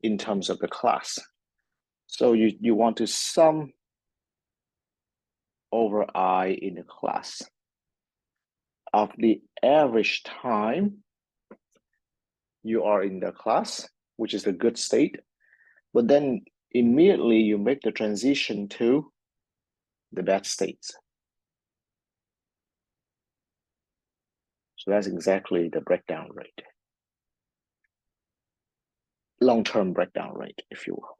in terms of the class. So you want to sum over I in the class of the average time you are in the class, which is the good state, but then immediately you make the transition to the bad states. So that's exactly the breakdown rate. Long-term breakdown rate, if you will.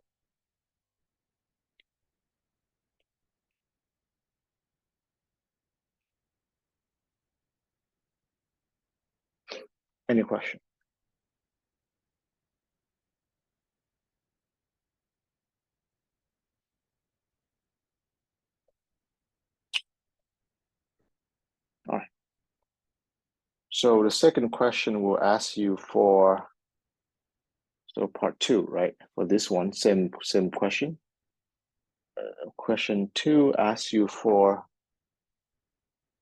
Any question? All right. So the second question will ask you for, so part 2, right? For this one, same question. Question 2 asks you for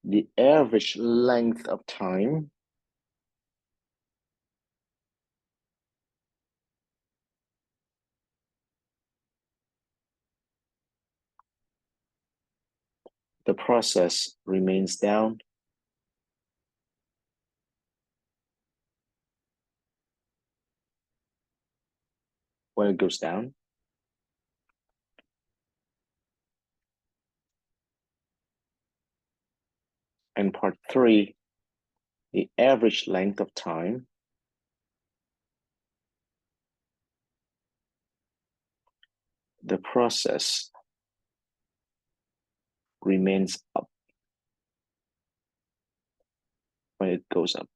the average length of time the process remains down when it goes down. And part 3, the average length of time the process remains up when it goes up.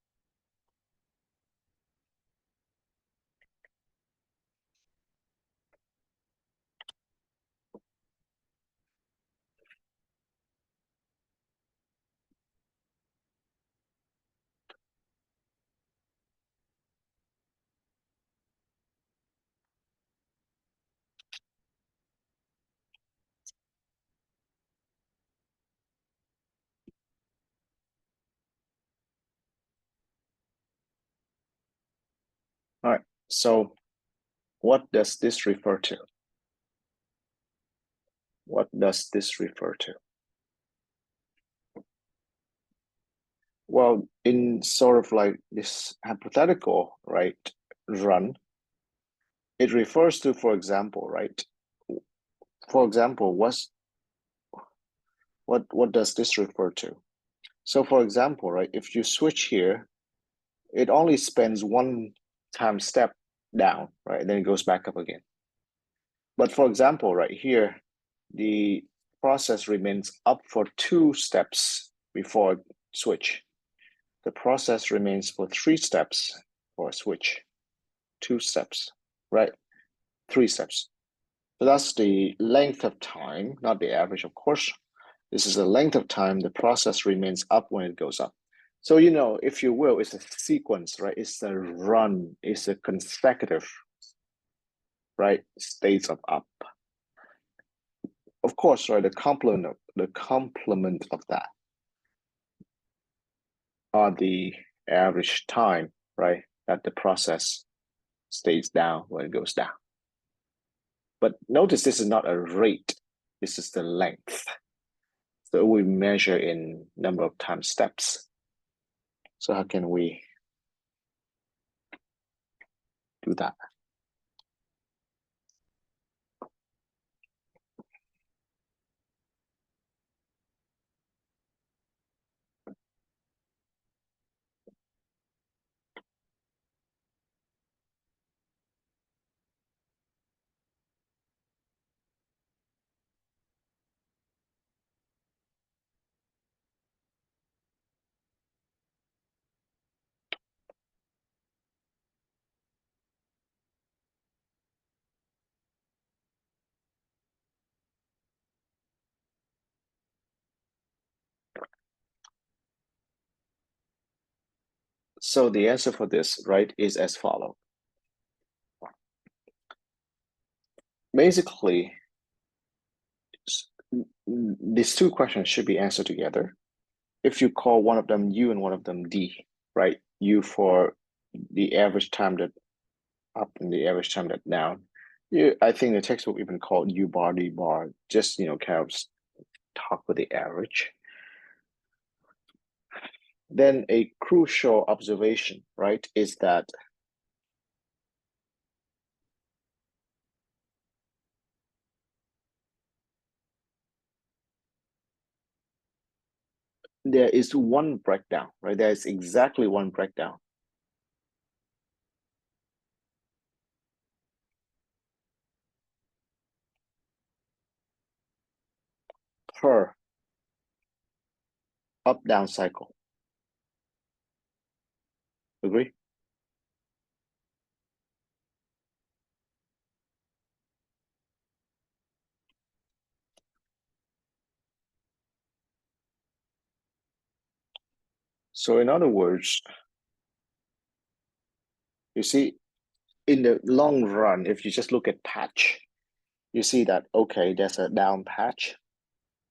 All right, so what does this refer to? What does this refer to? Well, in sort of like this hypothetical, right, run, it refers to, for example, right? For example, what does this refer to? So for example, right, if you switch here, it only spends one time step down, right? Then it goes back up again. But for example, right here, the process remains up for 2 steps before switch. The process remains for 3 steps for switch. 2 steps, right? 3 steps. So that's the length of time, not the average, of course. This is the length of time the process remains up when it goes up. So, you know, if you will, it's a sequence, right? It's a run, it's a consecutive, right? States of up. Of course, right? The complement of that are the average time, right? That the process stays down when it goes down. But notice this is not a rate, this is the length. So we measure in number of time steps. So how can we do that? So the answer for this, right, is as follows. Basically, these 2 questions should be answered together. If you call one of them U and one of them D, right? U for the average time that up and the average time that down. I think the textbook even called U bar, D bar, just, you know, kind of talk with the average. Then a crucial observation, right, is that there is one breakdown, right? There is exactly one breakdown per up-down cycle. Agree? So in other words, you see, in the long run, if you just look at patch, you see that, okay, there's a down patch,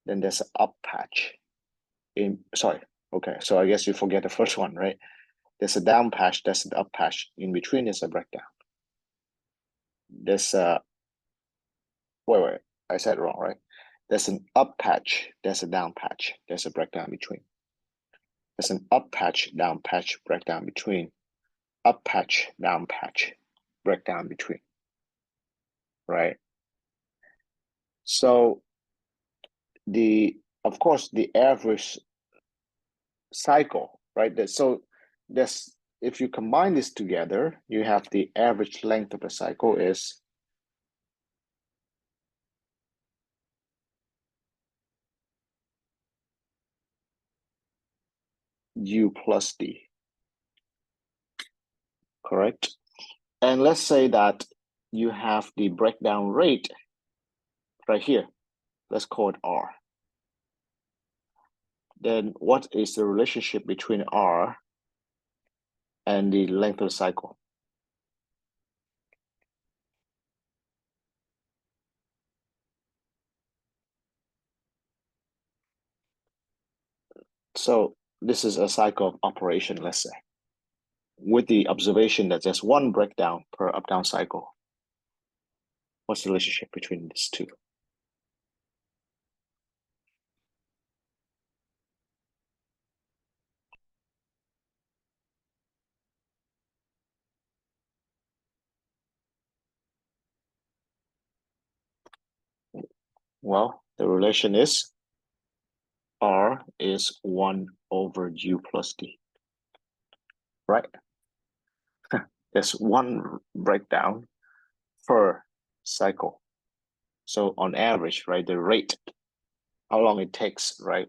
then there's an up patch. Sorry, okay, so I guess you forget the first one, right? There's a down patch, there's an up patch. In between is a breakdown. There's a, wait, I said wrong, right? There's an up patch, there's a down patch, there's a breakdown between. There's an up patch, down patch, breakdown between. Up patch, down patch, breakdown between, right? So of course, the average cycle, right? So there's, if you combine this together, you have the average length of the cycle is U plus D, correct? And let's say that you have the breakdown rate right here. Let's call it R. Then what is the relationship between R and the length of the cycle? So this is a cycle of operation, let's say, with the observation that there's one breakdown per up-down cycle. What's the relationship between these two? Well, the relation is R R is 1 over U plus D, right? There's one breakdown per cycle. So on average, right, the rate, how long it takes, right,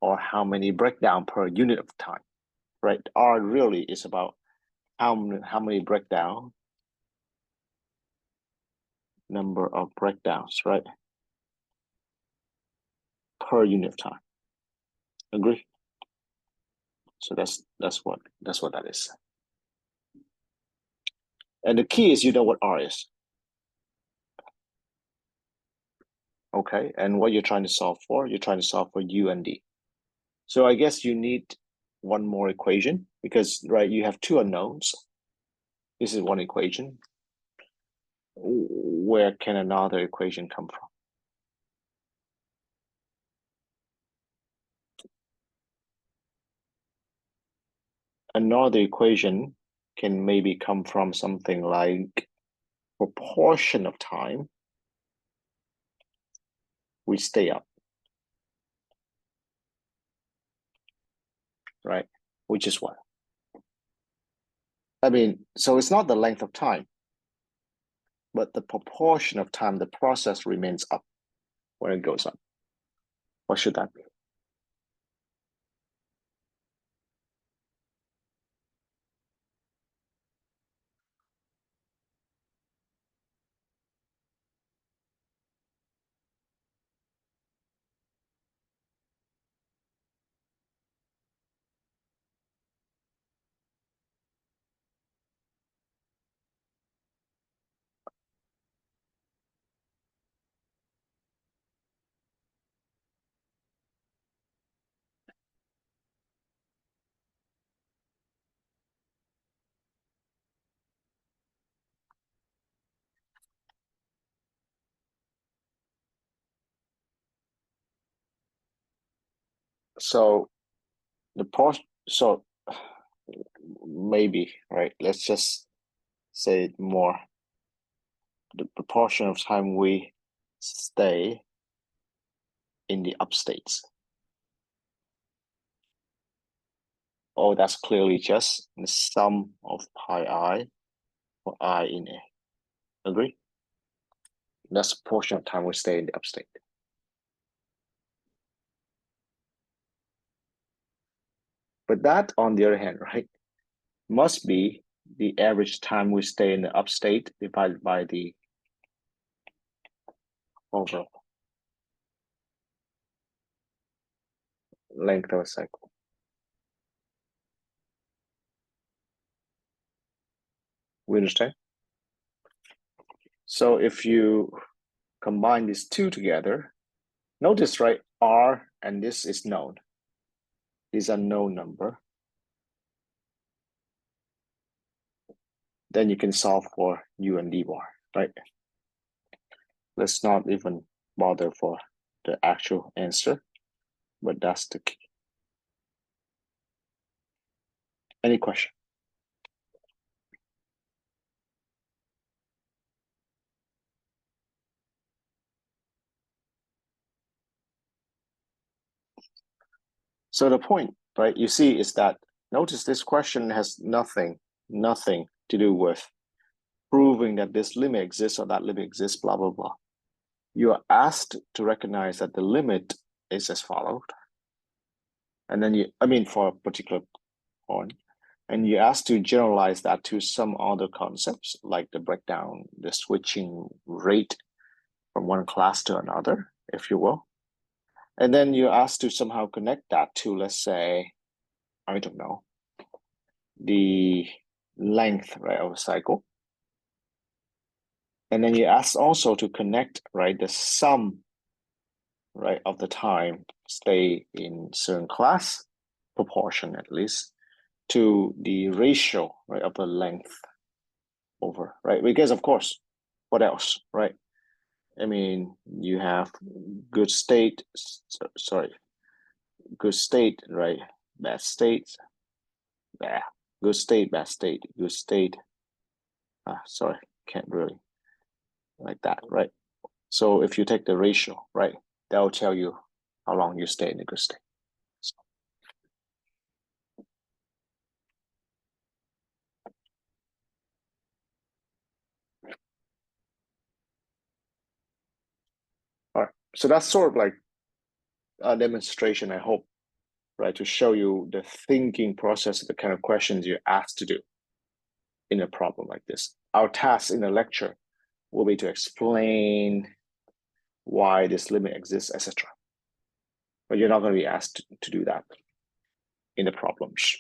or how many breakdown per unit of time, right? R really is about how many breakdown, number of breakdowns, right, per unit of time. Agree? So that's what that is. And the key is you know what R is. Okay, and what you're trying to solve for, you're trying to solve for U and D. So I guess you need one more equation because, right, you have two unknowns. This is one equation. Where can another equation come from? Another equation can maybe come from something like proportion of time we stay up, right? Which is what? I mean, so it's not the length of time, but the proportion of time the process remains up when it goes up. What should that be? So so maybe, right? Let's just say it more. The proportion of time we stay in the upstates. Oh, that's clearly just the sum of pi I for I in A. Agree? That's the portion of time we stay in the upstate. But that, on the other hand, right, must be the average time we stay in the upstate divided by the overall length of a cycle. We understand? So if you combine these two together, notice, right, R and this is known. These are known number. Then you can solve for U and D bar, right? Let's not even bother for the actual answer, but that's the key. Any question? So the point, right, you see is that, notice this question has nothing to do with proving that this limit exists or that limit exists, blah, blah, blah. You are asked to recognize that the limit is as followed. And then for a particular point, and you're asked to generalize that to some other concepts like the breakdown, the switching rate from one class to another, if you will. And then you're asked to somehow connect that to, let's say, I don't know, the length, right, of a cycle. And then you ask also to connect, right, the sum, right, of the time stay in certain class, proportion at least, to the ratio, right, of the length over, right? Because of course, what else, right? I mean, you have good state, good state, right? Bad state, good state, bad state, good state. Sorry, can't really like that, right? So if you take the ratio, right, that will tell you how long you stay in a good state. So. All right, so that's sort of like a demonstration, I hope, right, to show you the thinking process, the kind of questions you're asked to do in a problem like this. Our task in the lecture will be to explain why this limit exists, etc. But you're not going to be asked to do that in the problems.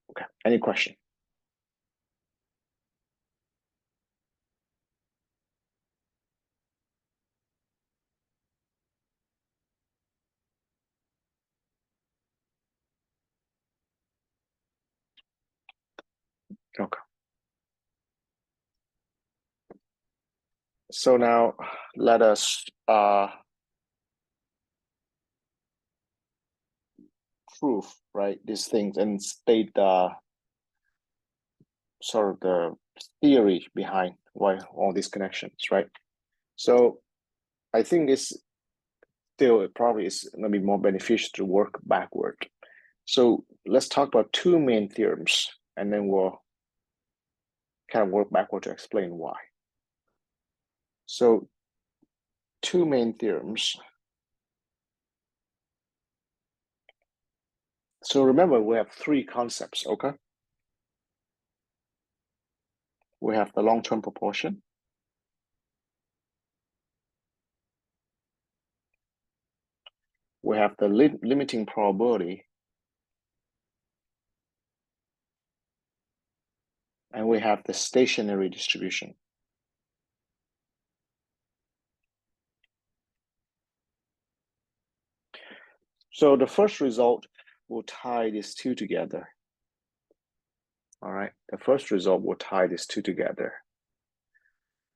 Okay, any question? Okay. So now let us prove, right, these things and state the sort of the theory behind why all these connections, right? So I think this still it probably is going to be more beneficial to work backward. So let's talk about two main theorems, and then we'll kind of work backward to explain why. So two main theorems. So remember, we have three concepts, okay? We have the long-term proportion. We have the limiting probability. And we have the stationary distribution. So the first result will tie these two together. All right, the first result will tie these two together.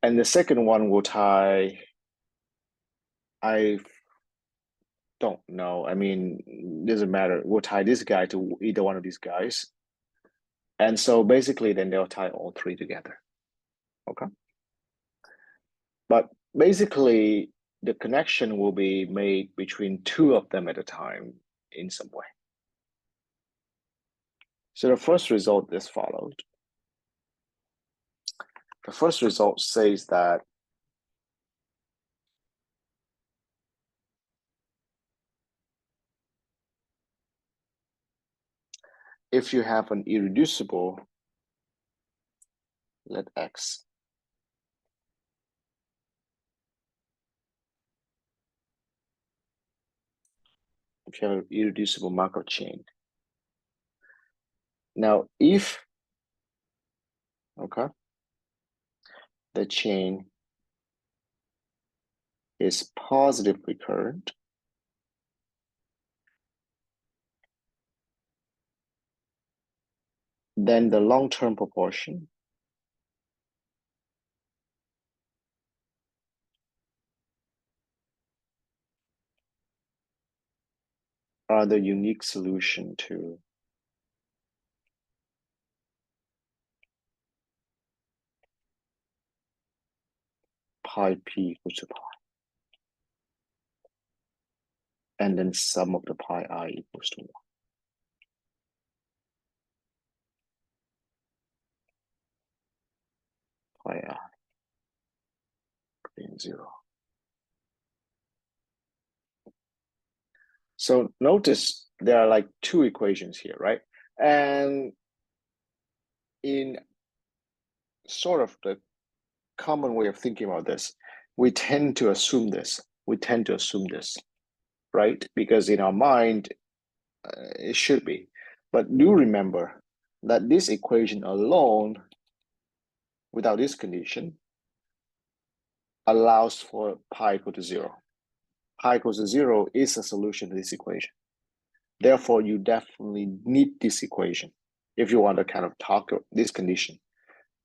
And the second one will tie, I don't know. I mean, doesn't matter. We'll tie this guy to either one of these guys. And so basically then they'll tie all three together, okay? But basically the connection will be made between two of them at a time in some way. So the first result is followed. The first result says that if you have an irreducible, let X, if you have an irreducible Markov chain. Now, if, okay, the chain is positively current, then the long-term proportion are the unique solution to pi p equals to pi. And then sum of the pi I equals to 1. Pi I being 0. So notice there are like two equations here, right? And in sort of the common way of thinking about this, we tend to assume this. Right? Because in our mind, it should be. But do remember that this equation alone, without this condition, allows for pi equal to 0. Pi equals to 0 is a solution to this equation. Therefore, you definitely need this equation if you want to kind of talk this condition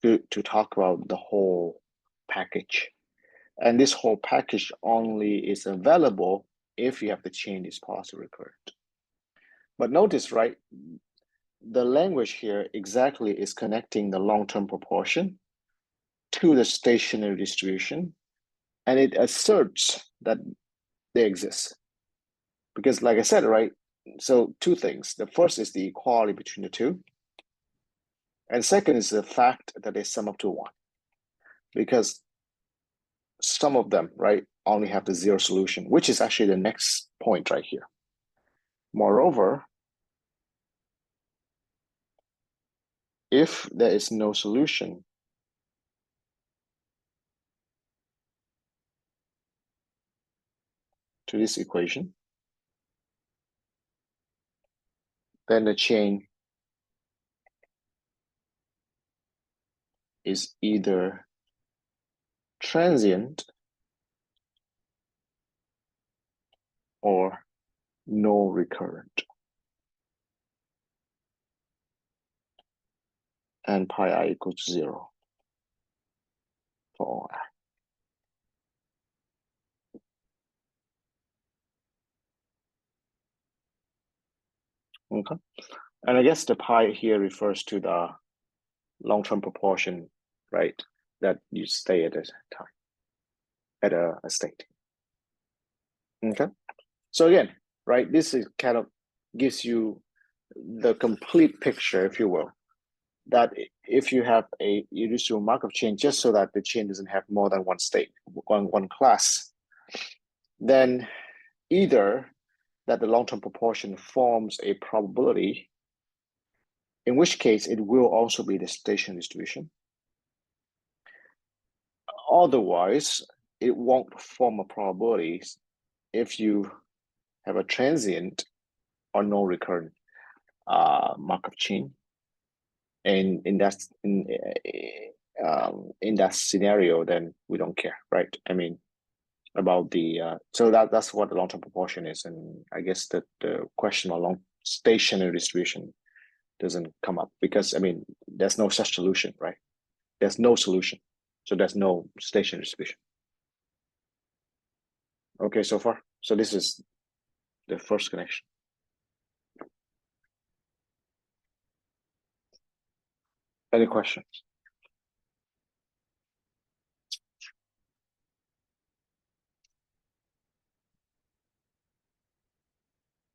to talk about the whole package. And this whole package only is available if you have the chain is positively current. But notice, right, the language here exactly is connecting the long-term proportion to the stationary distribution. And it asserts that they exist. Because like I said, right, so two things. The first is the equality between the two. And second is the fact that they sum up to one. Because some of them, right, only have the zero solution, which is actually the next point right here. Moreover, if there is no solution, to this equation, then the chain is either transient or no recurrent. And pi I equals to 0 for all I. Okay. And I guess the pi here refers to the long-term proportion, right? That you stay at a time, at a state. Okay. So again, right, this is kind of gives you the complete picture, if you will, that if you have a irreducible Markov chain, just so that the chain doesn't have more than one state, one class, then either that the long-term proportion forms a probability, in which case it will also be the stationary distribution. Otherwise, it won't form a probability if you have a transient or no recurrent Markov chain. And in that scenario, then we don't care, right? I mean, about the so that's what the long-term proportion is, and I guess that the question of long stationary distribution doesn't come up because I mean there's no such solution, right? There's no solution, so there's no stationary distribution. Okay, so far, so this is the first connection. Any questions?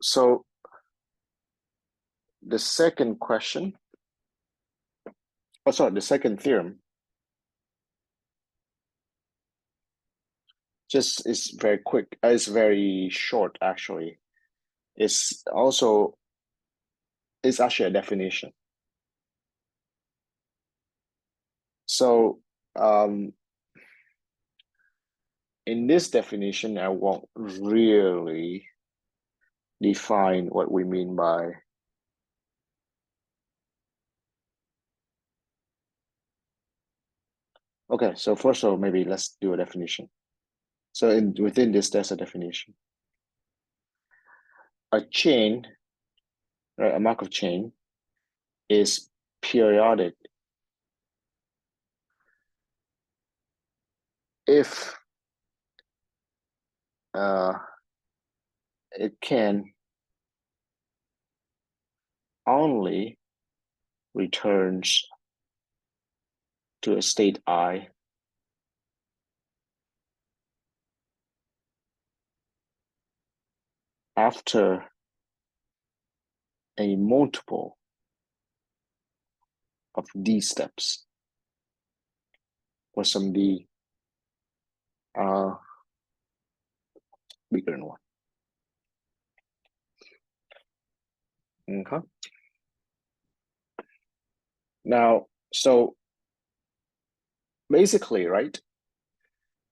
So the second question, oh sorry, the second theorem just is very quick. It's very short actually. It's actually a definition. So in this definition, I won't really define what we mean by okay, so first of all, maybe let's do a definition. So within this, there's a definition. A chain, right, a Markov chain is periodic if it can only returns to a state I after a multiple of D steps or some D bigger than one. Okay. Now, so basically, right,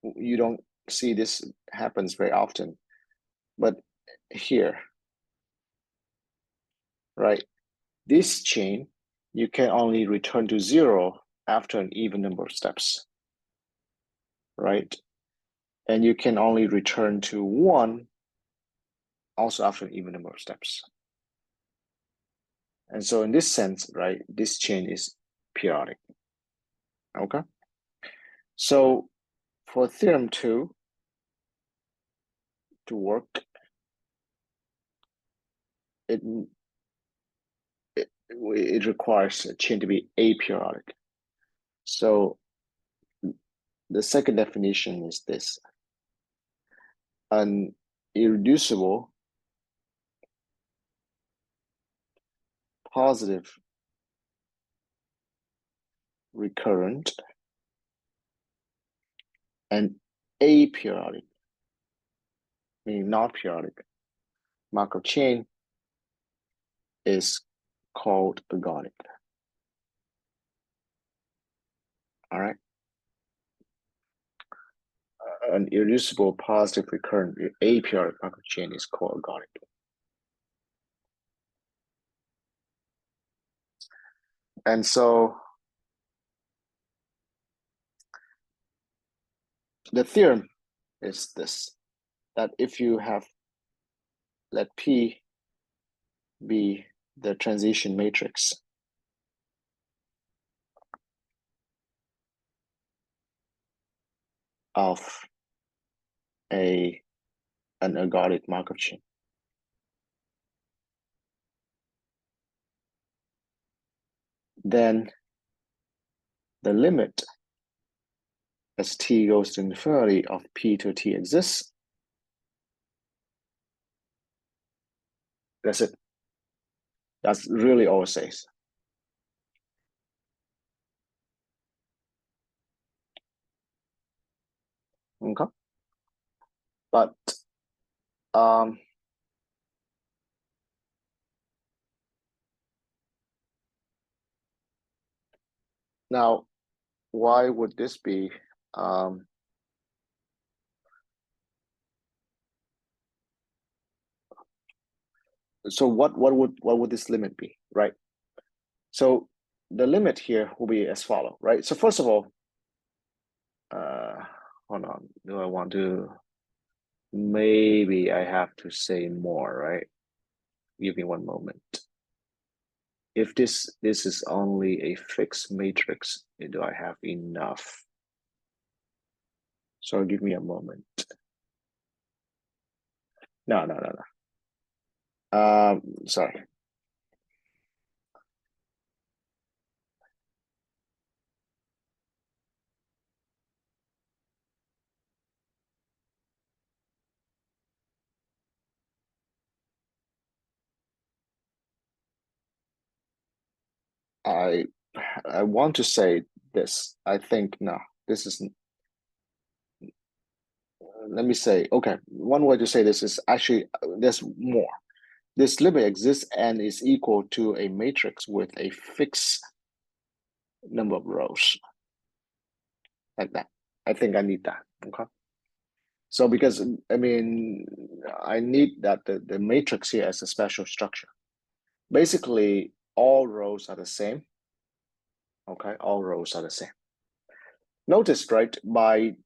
you don't see this happens very often, but here, right, this chain, you can only return to 0 after an even number of steps, right? And you can only return to 1 also after an even number of steps. And so in this sense, right, this chain is periodic, okay? So for theorem 2 to work, it requires a chain to be aperiodic. So the second definition is this. An irreducible positive recurrent and aperiodic, meaning not periodic, Markov chain is called ergodic. All right. An irreducible positive recurrent aperiodic Markov chain is called ergodic. And so the theorem is this, that if you have, let P be the transition matrix of an ergodic Markov chain, then the limit as t goes to infinity of P to T exists. That's it. That's really all it says. Okay. But now, why would this be? So what would this limit be, right? So the limit here will be as follow, right? So first of all, hold on. Do I want to? Maybe I have to say more, right? Give me one moment. If this is only a fixed matrix, do I have enough? So give me a moment. No. Sorry. I want to say this. I think no. This is. Let me say. Okay, one way to say this is actually there's more. This limit exists and is equal to a matrix with a fixed number of rows, like that. I think I need that. Okay. So because I mean, I need that the matrix here as a special structure. Basically, all rows are the same. Okay, all rows are the same. Notice, right, by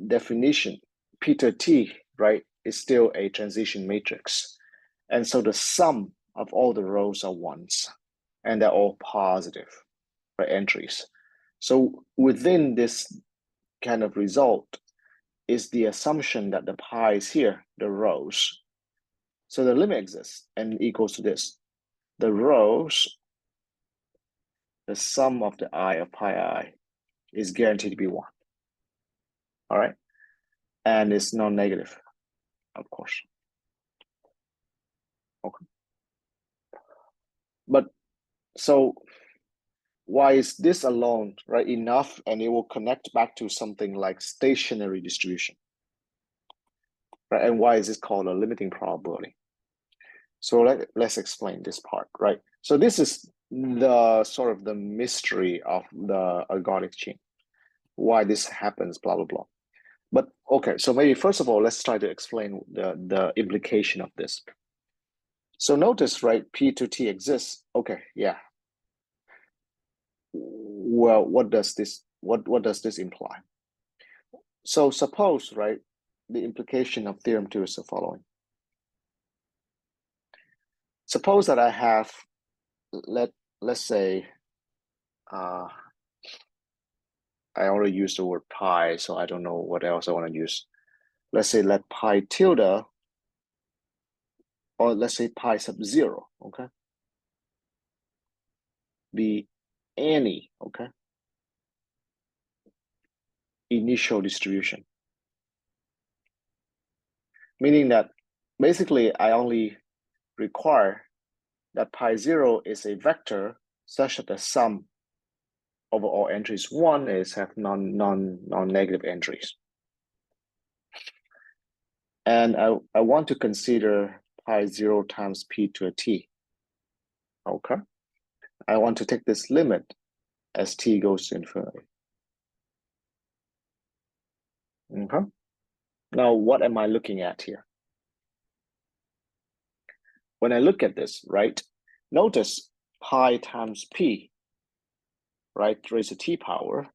definition, Peter T, right, is still a transition matrix. And so the sum of all the rows are ones, and they're all positive, right, entries. So within this kind of result is the assumption that the pi is here, the rows. So the limit exists and equals to this. The rows, the sum of the I of pi I is guaranteed to be one. All right. And it's non-negative, of course. Okay. But so why is this alone, right, enough, and it will connect back to something like stationary distribution, right? And why is this called a limiting probability? So let's explain this part, right? So this is the sort of the mystery of the ergodic chain, why this happens, blah, blah, blah. But okay, so maybe first of all, let's try to explain the implication of this. So notice, right, P to T exists. Okay, yeah. Well, what does this imply? So suppose, right, the implication of theorem 2 is the following. Suppose that I have, let's say, I already used the word pi, so I don't know what else I want to use. Let's say let pi tilde, or let's say pi sub 0, okay, be any, okay, initial distribution. Meaning that basically I only require that pi 0 is a vector such that the sum over all entries 1 is have non-negative entries. And I want to consider pi 0 times p to a t. Okay. I want to take this limit as t goes to infinity. Okay. Now, what am I looking at here? When I look at this, right, notice pi times p, right, raised to t power,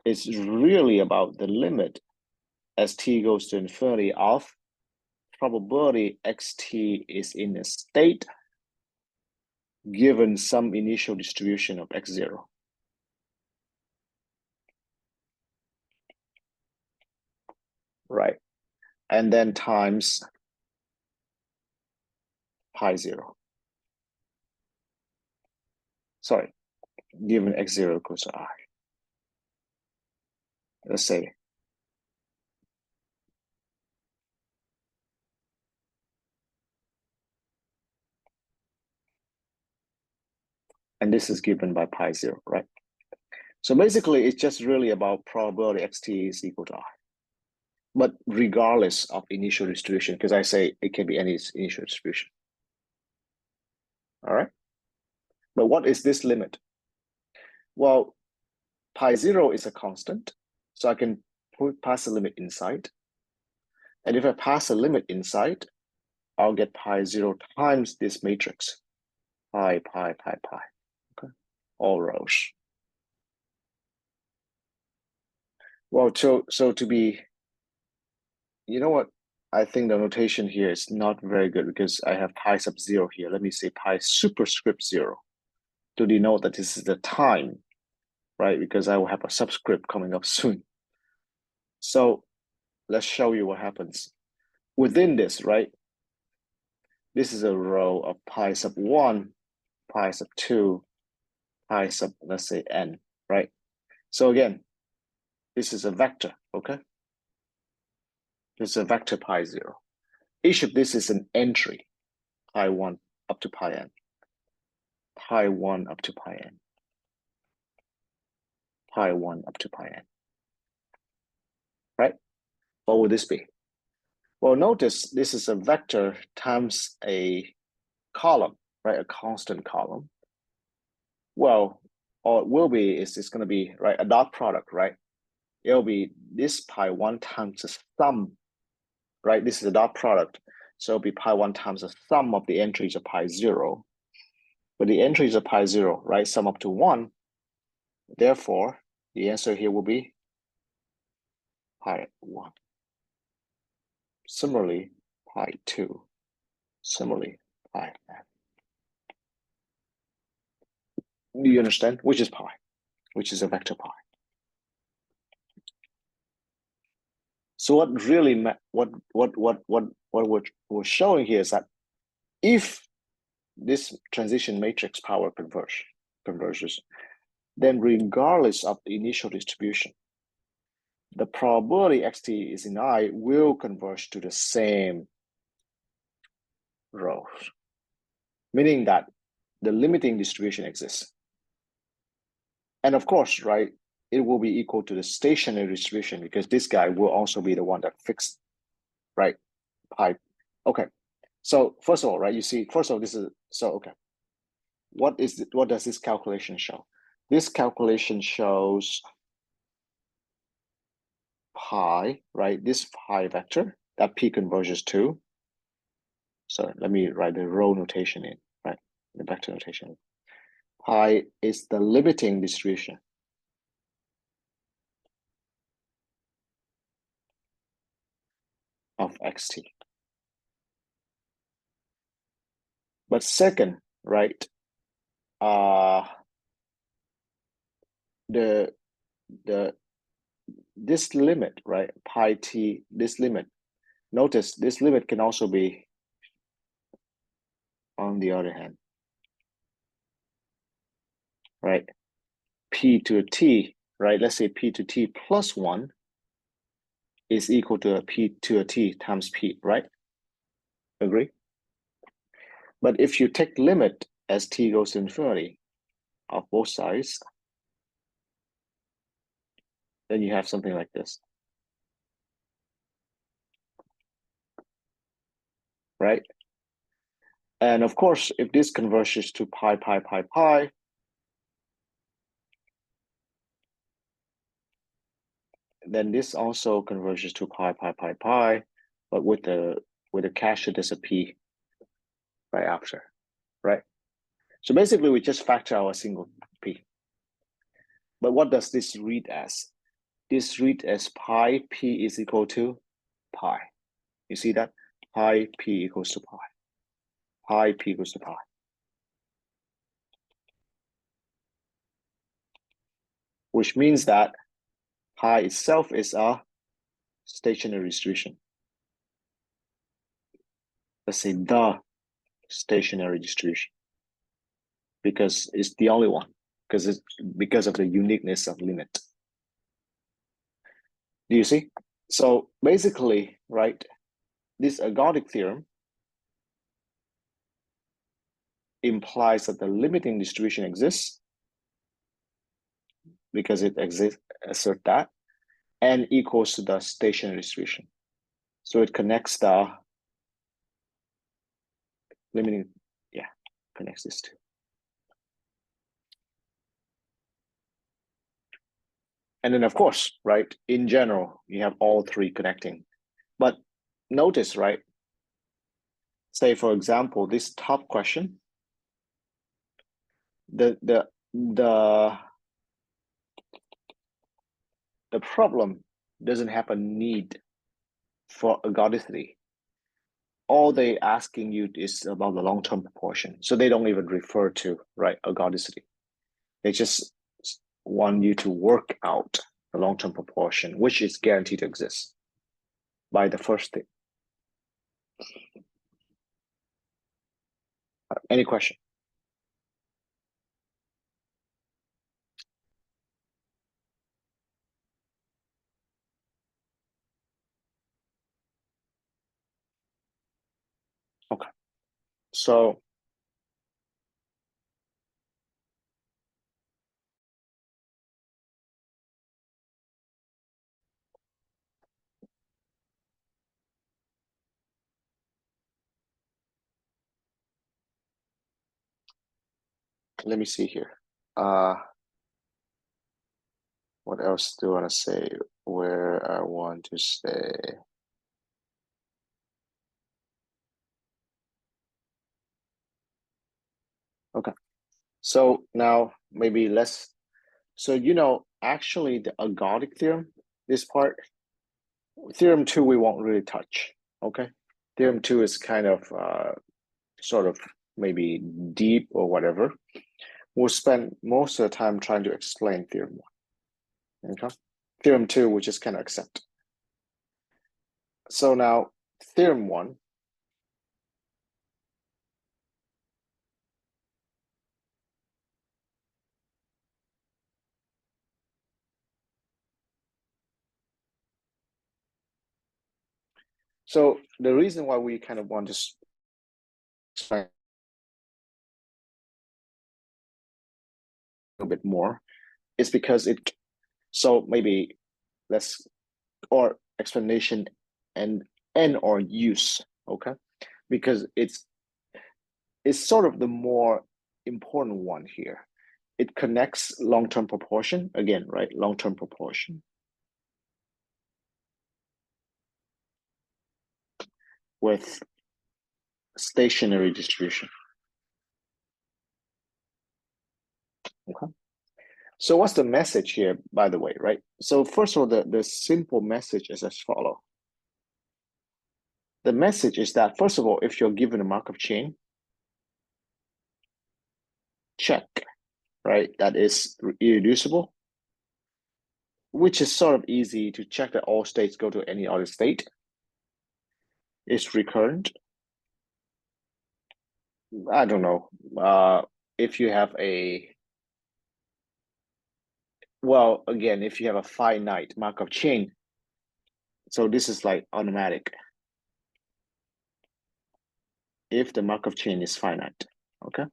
is really about the limit as t goes to infinity of probability xt is in a state given some initial distribution of x0. Right, and then times pi 0. Sorry, given x0 equals to I. Let's say and this is given by pi 0, right? So basically, it's just really about probability xt is equal to I. But regardless of initial distribution, because I say it can be any initial distribution. All right. But what is this limit? Well, pi 0 is a constant, so I can pass a limit inside. And if I pass a limit inside, I'll get pi 0 times this matrix. Pi. Okay. All rows. Well, so to be, you know what? I think the notation here is not very good because I have pi sub 0 here. Let me say pi superscript 0 to denote that this is the time, right? Because I will have a subscript coming up soon. So let's show you what happens. Within this, right? This is a row of pi sub 1, pi sub 2, pi sub, let's say, n, right? So again, this is a vector, okay? This is a vector pi 0. Each of this is an entry, pi 1 up to pi n, pi 1 up to pi n, pi 1 up to pi n, right? What would this be? Well, notice this is a vector times a column, right? A constant column. Well, all it will be is it's going to be, right, a dot product, right? It'll be this pi 1 times the sum, right? This is a dot product. So it'll be pi 1 times the sum of the entries of pi 0. But the entries of pi 0, right, sum up to 1. Therefore, the answer here will be pi 1. Similarly, pi 2. Similarly, pi n. Do you understand? Which is pi? Which is a vector pi. So what really what we're showing here is that if this transition matrix power converges, then regardless of the initial distribution, the probability xt is in I will converge to the same rows, meaning that the limiting distribution exists. And of course, right, it will be equal to the stationary distribution because this guy will also be the one that fixed, right, pi. Okay, so first of all, right, you see, first of all, this is, so, okay. What does this calculation show? This calculation shows pi, right, this pi vector that p converges to. So let me write the row notation in, right, the vector notation. Pi is the limiting distribution of xt. But second, right, this limit, right, pi t, this limit, notice this limit can also be on the other hand, right, p to a t, right, let's say p to t plus 1 is equal to a p to a t times p, right? Agree? But if you take limit as t goes to infinity of both sides, then you have something like this, right? And of course, if this converges to pi, pi, pi, pi, then this also converges to pi, pi, pi, pi, but with the cache that is a p right after, right? So basically, we just factor out a single p. But what does this read as? This read as pi p is equal to pi. You see that? Pi p equals to pi. Pi p equals to pi. Which means that pi itself is a stationary distribution. Let's say the stationary distribution, because it's the only one, because of the uniqueness of limit. Do you see? So basically, right, this ergodic theorem implies that the limiting distribution exists because it exists, assert that, n equals to the stationary distribution. So it connects the limiting, yeah, connects these two. And then of course, right, in general, you have all three connecting. But notice, right, say for example, this top question, the problem doesn't have a need for ergodicity. All they asking you is about the long-term proportion. So they don't even refer to, right, ergodicity. They just want you to work out the long-term proportion, which is guaranteed to exist by the first thing. Any question? Okay. So let me see here. What else do I want to say? Where I want to say. Okay. So now maybe let's. So actually the ergodic theorem, this part, theorem 2 we won't really touch. Okay. Theorem 2 is kind of sort of maybe deep or whatever. We'll spend most of the time trying to explain theorem 1. Okay. Theorem 2 we just kind of accept. So now theorem 1. So the reason why we kind of want to explain a bit more is because so maybe let's, or explanation and or use, okay? Because it's sort of the more important one here. It connects long-term proportion, again, right? Long-term proportion with stationary distribution. Okay. So what's the message here, by the way, right? So first of all, the simple message is as follows. The message is that, first of all, if you're given a Markov chain, check, right? That is irreducible, which is sort of easy to check that all states go to any other state. It's recurrent. I don't know. If you have well, again, if you have a finite Markov chain, so this is like automatic. if the Markov chain is finite, okay?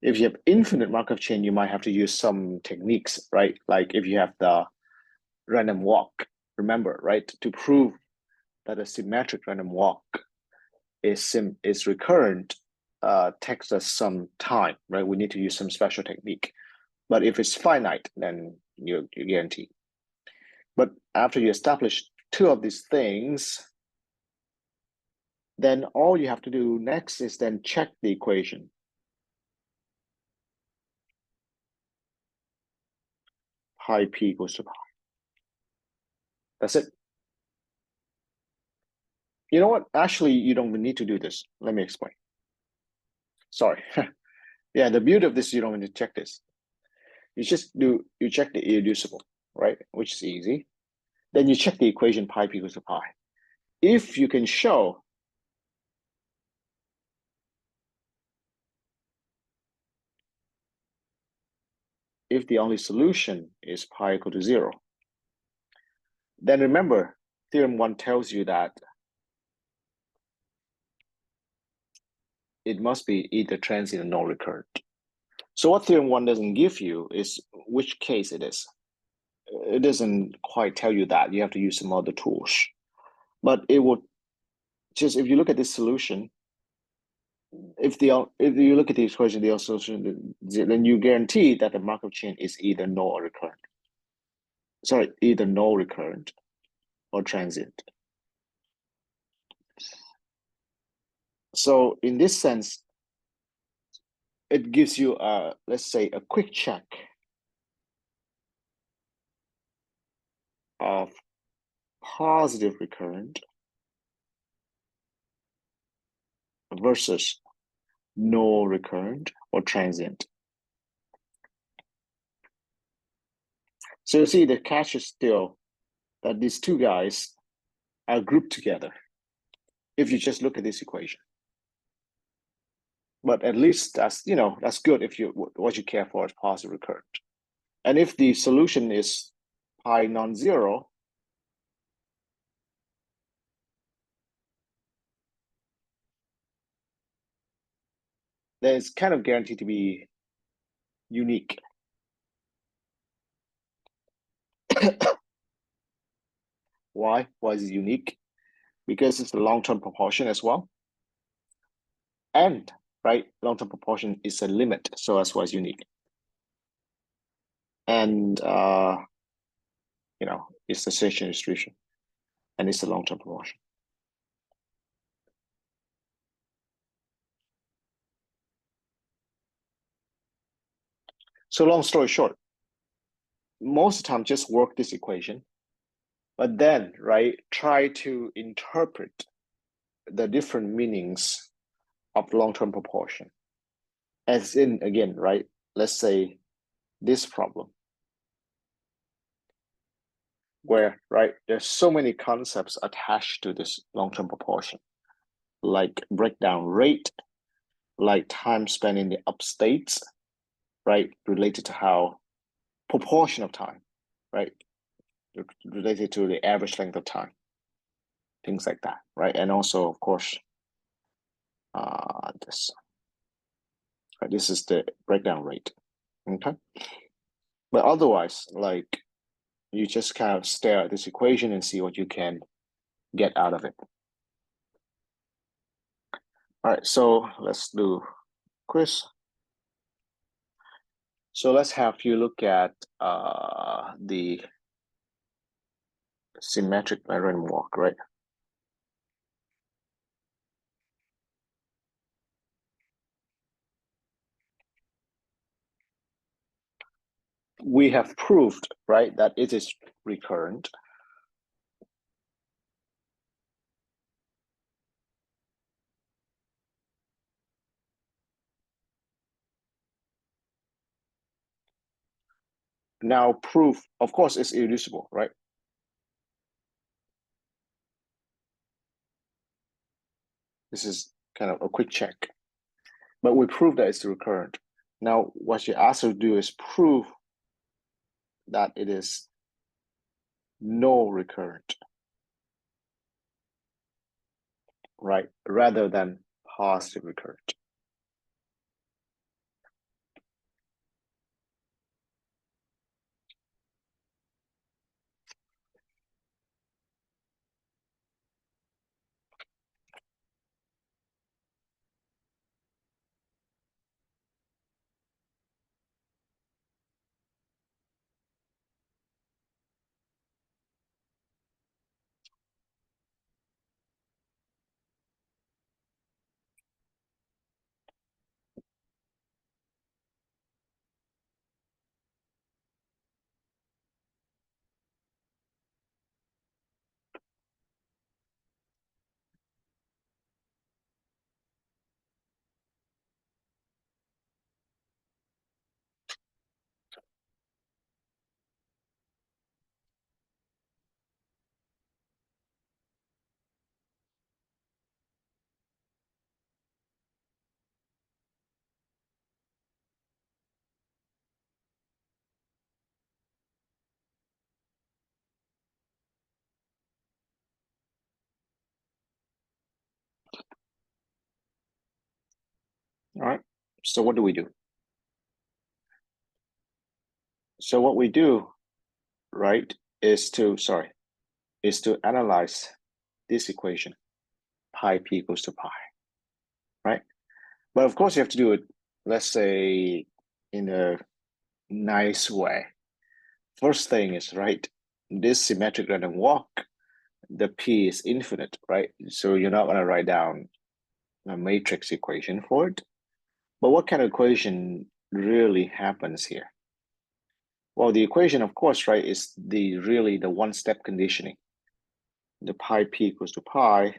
If you have infinite Markov chain, you might have to use some techniques, right? Like if you have the random walk, remember, right? To prove that a symmetric random walk is recurrent, takes us some time, right? We need to use some special technique. But if it's finite, then you guarantee. But after you establish two of these things, then all you have to do next is then check the equation. Pi p equals to pi. That's it. You know what? Actually, you don't need to do this. Let me explain. Sorry. Yeah, the beauty of this, you don't need to check this. You check the irreducible, right? Which is easy. Then you check the equation pi p equals to pi. If you can show if the only solution is pi equal to 0, then remember, theorem 1 tells you that it must be either transient or non-recurrent. So what theorem 1 doesn't give you is which case it is. It doesn't quite tell you that. You have to use some other tools. But it would just, if you look at this solution, if you look at the equation, the solution, then you guarantee that the Markov chain is either null or recurrent. Sorry, either null recurrent or transient. So in this sense, it gives you let's say a quick check of positive recurrent versus null recurrent or transient. So you see the catch is still that these two guys are grouped together if you just look at this equation. But at least that's good if what you care for is positive recurrent. And if the solution is pi non-zero, then it's kind of guaranteed to be unique. Why? Why is it unique? Because it's the long-term proportion as well. And, right, long-term proportion is a limit, so that's why it's unique. And, it's the Session distribution, and it's the long-term proportion. So long story short, most of the time just work this equation, but then, right, try to interpret the different meanings of long-term proportion. As in, again, right, let's say this problem, where, right, there's so many concepts attached to this long-term proportion, like breakdown rate, like time spent in the upstates, right, related to how proportion of time, right, related to the average length of time, things like that, right? And also, of course, this, right, this is the breakdown rate, okay? But otherwise, like, you just kind of stare at this equation and see what you can get out of it. All right, so let's do quiz. So let's have you look at the symmetric random walk, right? We have proved, right, that it is recurrent. Now proof, of course, is irreducible, right? This is kind of a quick check. But we prove that it's recurrent. Now, what you also do is prove that it is null recurrent, right? Rather than positive recurrent. All right. So what do we do? So what we do, right, is to analyze this equation, pi p equals to pi, right? But of course you have to do it, let's say, in a nice way. First thing is, right, this symmetric random walk, the p is infinite, right? So you're not going to write down a matrix equation for it. But what kind of equation really happens here? Well, the equation, of course, right, is really the one-step conditioning. The pi p equals to pi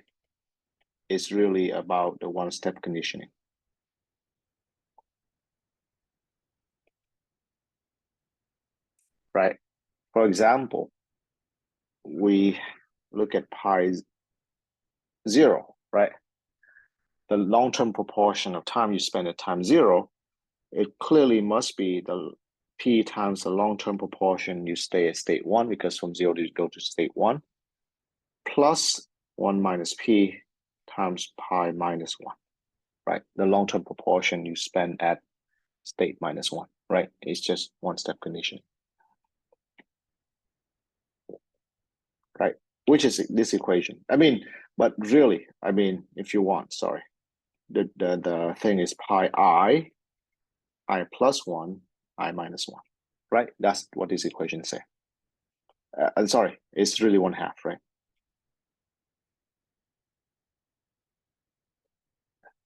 is really about the one-step conditioning. Right? For example, we look at pi 0, right? The long-term proportion of time you spend at time 0, it clearly must be the p times the long-term proportion you stay at state 1, because from 0 you go to state 1, plus 1 minus p times pi minus 1, right? The long-term proportion you spend at state minus 1, right? It's just one-step condition, right? Which is this equation. I mean, but really, I mean, if you want, sorry, the thing is pi I plus 1, I minus 1, right? That's what this equation say. I'm sorry, it's really 1/2, right?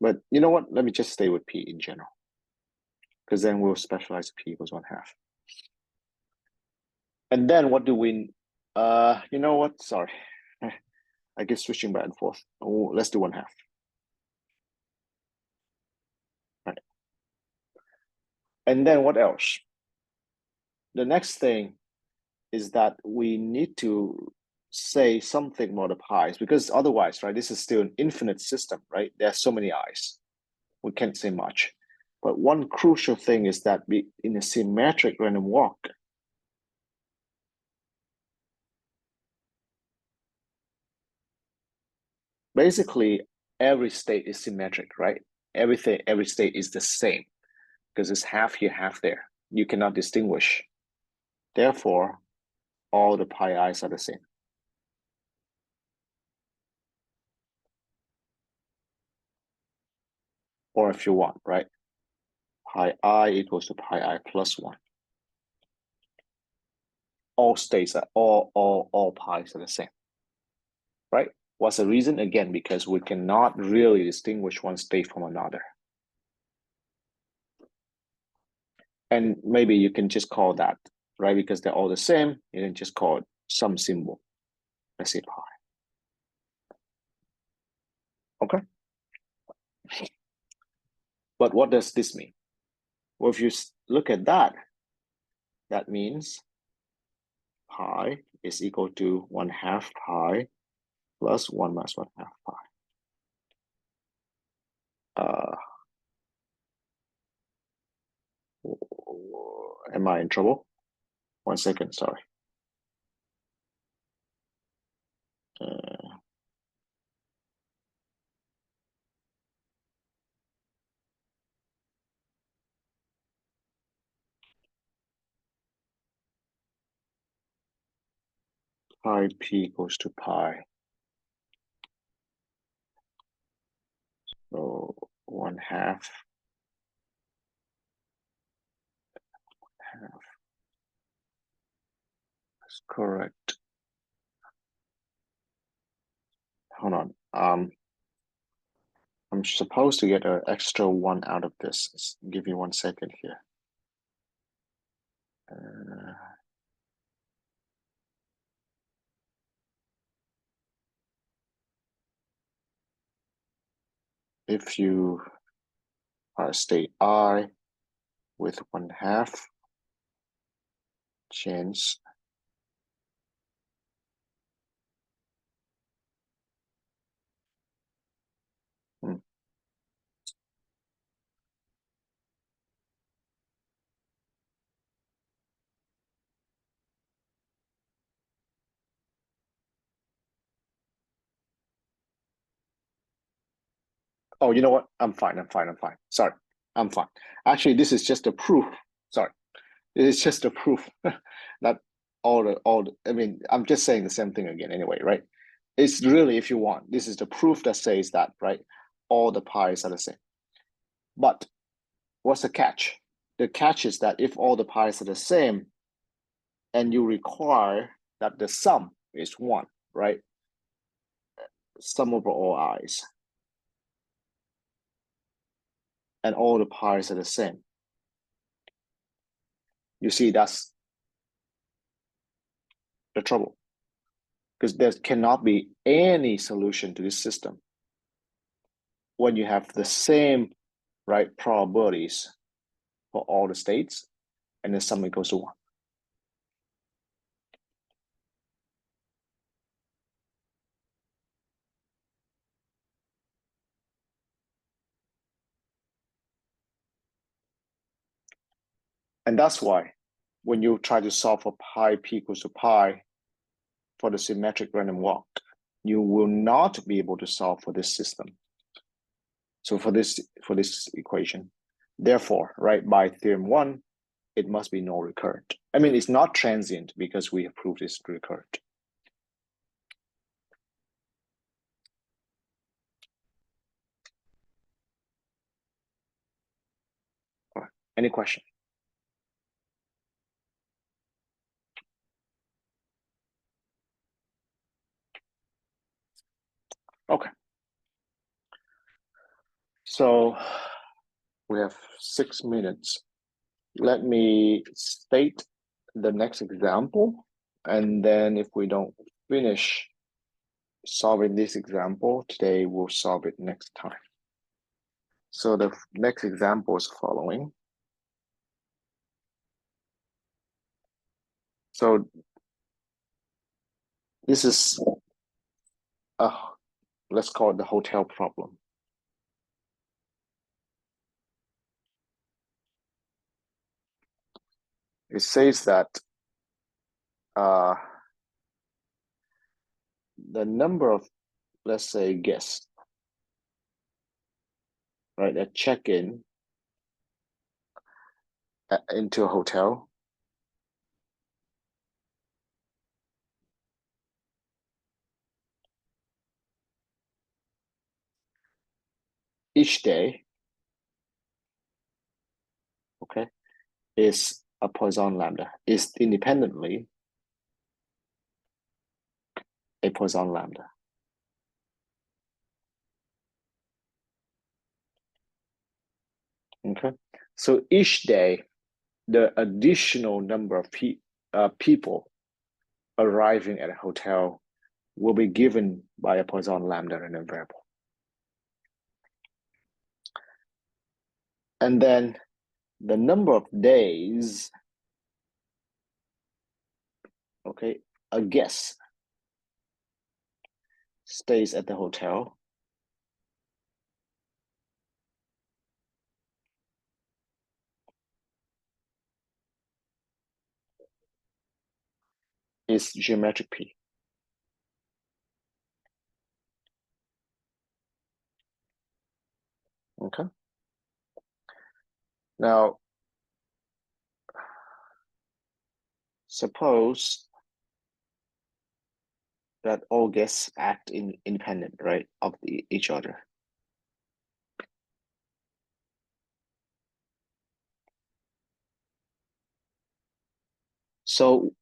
But you know what? Let me just stay with p in general, because then we'll specialize p equals 1/2. And then what do we, you know what? Sorry, I keep switching back and forth. Oh, let's do 1/2. Right. And then what else? The next thing is that we need to say something about the pi's, because otherwise, right, this is still an infinite system, right? There are so many i's. We can't say much. But one crucial thing is that in a symmetric random walk, basically every state is symmetric, right? Every state is the same, because it's half here, half there. You cannot distinguish. Therefore, all the pi i's are the same. Or if you want, right? Pi I equals to pi I plus 1. All states are all pi's are the same, right? What's the reason? Again, because we cannot really distinguish one state from another. And maybe you can just call that, right? Because they're all the same, you can just call it some symbol. Let's say pi. Okay. But what does this mean? Well, if you look at that, that means pi is equal to 1/2 pi plus 1 minus 1/2 pi. Am I in trouble? 1 second, sorry. pi p goes to pi. So 1/2 is correct. Hold on. I'm supposed to get an extra 1 out of this. Just give me 1 second here. If you are state I with 1/2 chance, oh, you know what? I'm fine. Sorry, I'm fine. Actually, this is just a proof. Sorry, it's just a proof that I mean, I'm just saying the same thing again anyway, right? It's really, if you want, this is the proof that says that, right? All the pi's are the same. But what's the catch? The catch is that if all the pi's are the same, and you require that the sum is 1, right? Sum over all i's. And all the pi's are the same. You see, that's the trouble. Because there cannot be any solution to this system when you have the same, right, probabilities for all the states, and then sum equals to 1. And that's why when you try to solve for pi p equals to pi for the symmetric random walk, you will not be able to solve for this system. So for this equation, therefore, right, by theorem 1, it must be null recurrent. I mean, it's not transient because we have proved it's recurrent. All right. Any question? Okay. So we have 6 minutes. Let me state the next example, and then if we don't finish solving this example today, we'll solve it next time. So the next example is following. So this is let's call it the hotel problem. It says that the number of, let's say, guests, right, that check in into a hotel each day, okay, is a Poisson lambda, is independently a Poisson lambda. Okay, so each day, the additional number of people arriving at a hotel will be given by a Poisson lambda random variable. And then the number of days, okay, a guest stays at the hotel is geometric P. Okay. Now, suppose that all guests act independent, right, of each other. So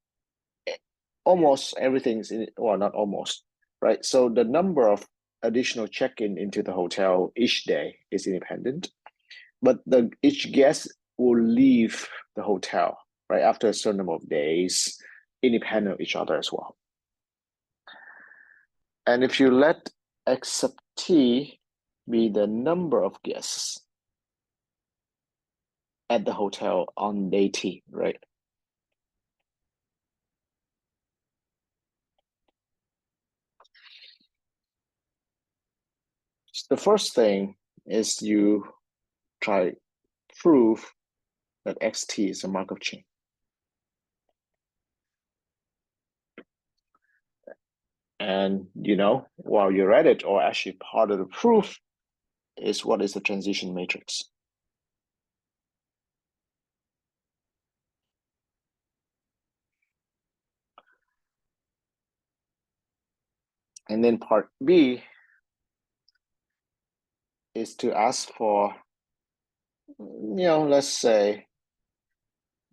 almost everything's in, well, not almost, right? So the number of additional check-in into the hotel each day is independent, but each guest will leave the hotel, right, after a certain number of days, independent of each other as well. And if you let x sub t be the number of guests at the hotel on day t, right? The first thing is you try prove that xt is a Markov chain. And while you're at it, or actually part of the proof, is what is the transition matrix. And then part B is to ask for, let's say,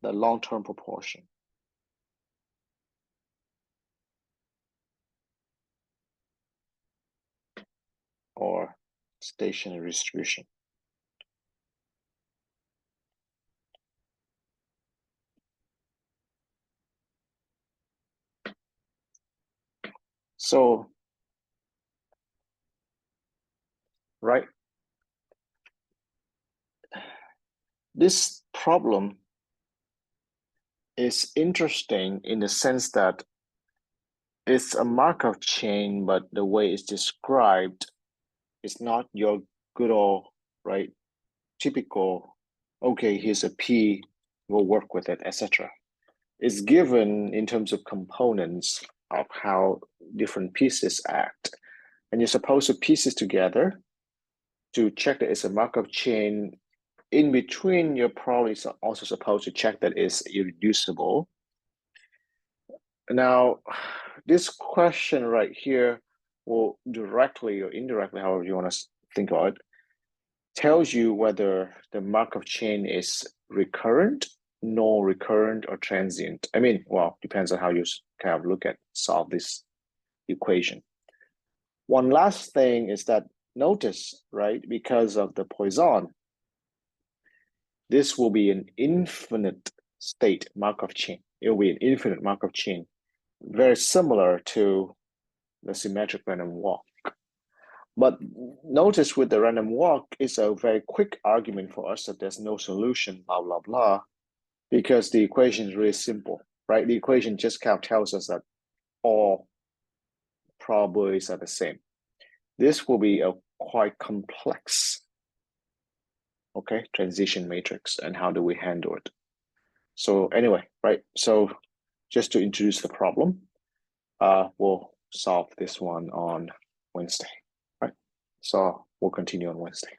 the long-term proportion. Or stationary distribution. So, right, this problem is interesting in the sense that it's a Markov chain, but the way it's described is not your good old, right, typical, okay, here's a P, we'll work with it, etc. It's given in terms of components of how different pieces act. And you're supposed to piece it together to check that it's a Markov chain. In between, you're probably also supposed to check that it's irreducible. Now, this question right here will directly or indirectly, however you want to think of it, tells you whether the Markov chain is recurrent, non-recurrent, or transient. I mean, well, depends on how you kind of solve this equation. One last thing is that notice, right, because of the Poisson, this will be an infinite state Markov chain. It will be an infinite Markov chain, very similar to the symmetric random walk. But notice with the random walk, it's a very quick argument for us that there's no solution, blah, blah, blah, because the equation is really simple, right? The equation just kind of tells us that all probabilities are the same. This will be a quite complex, okay, transition matrix, and how do we handle it? So anyway, right, so just to introduce the problem, we'll solve this one on Wednesday, right? So we'll continue on Wednesday.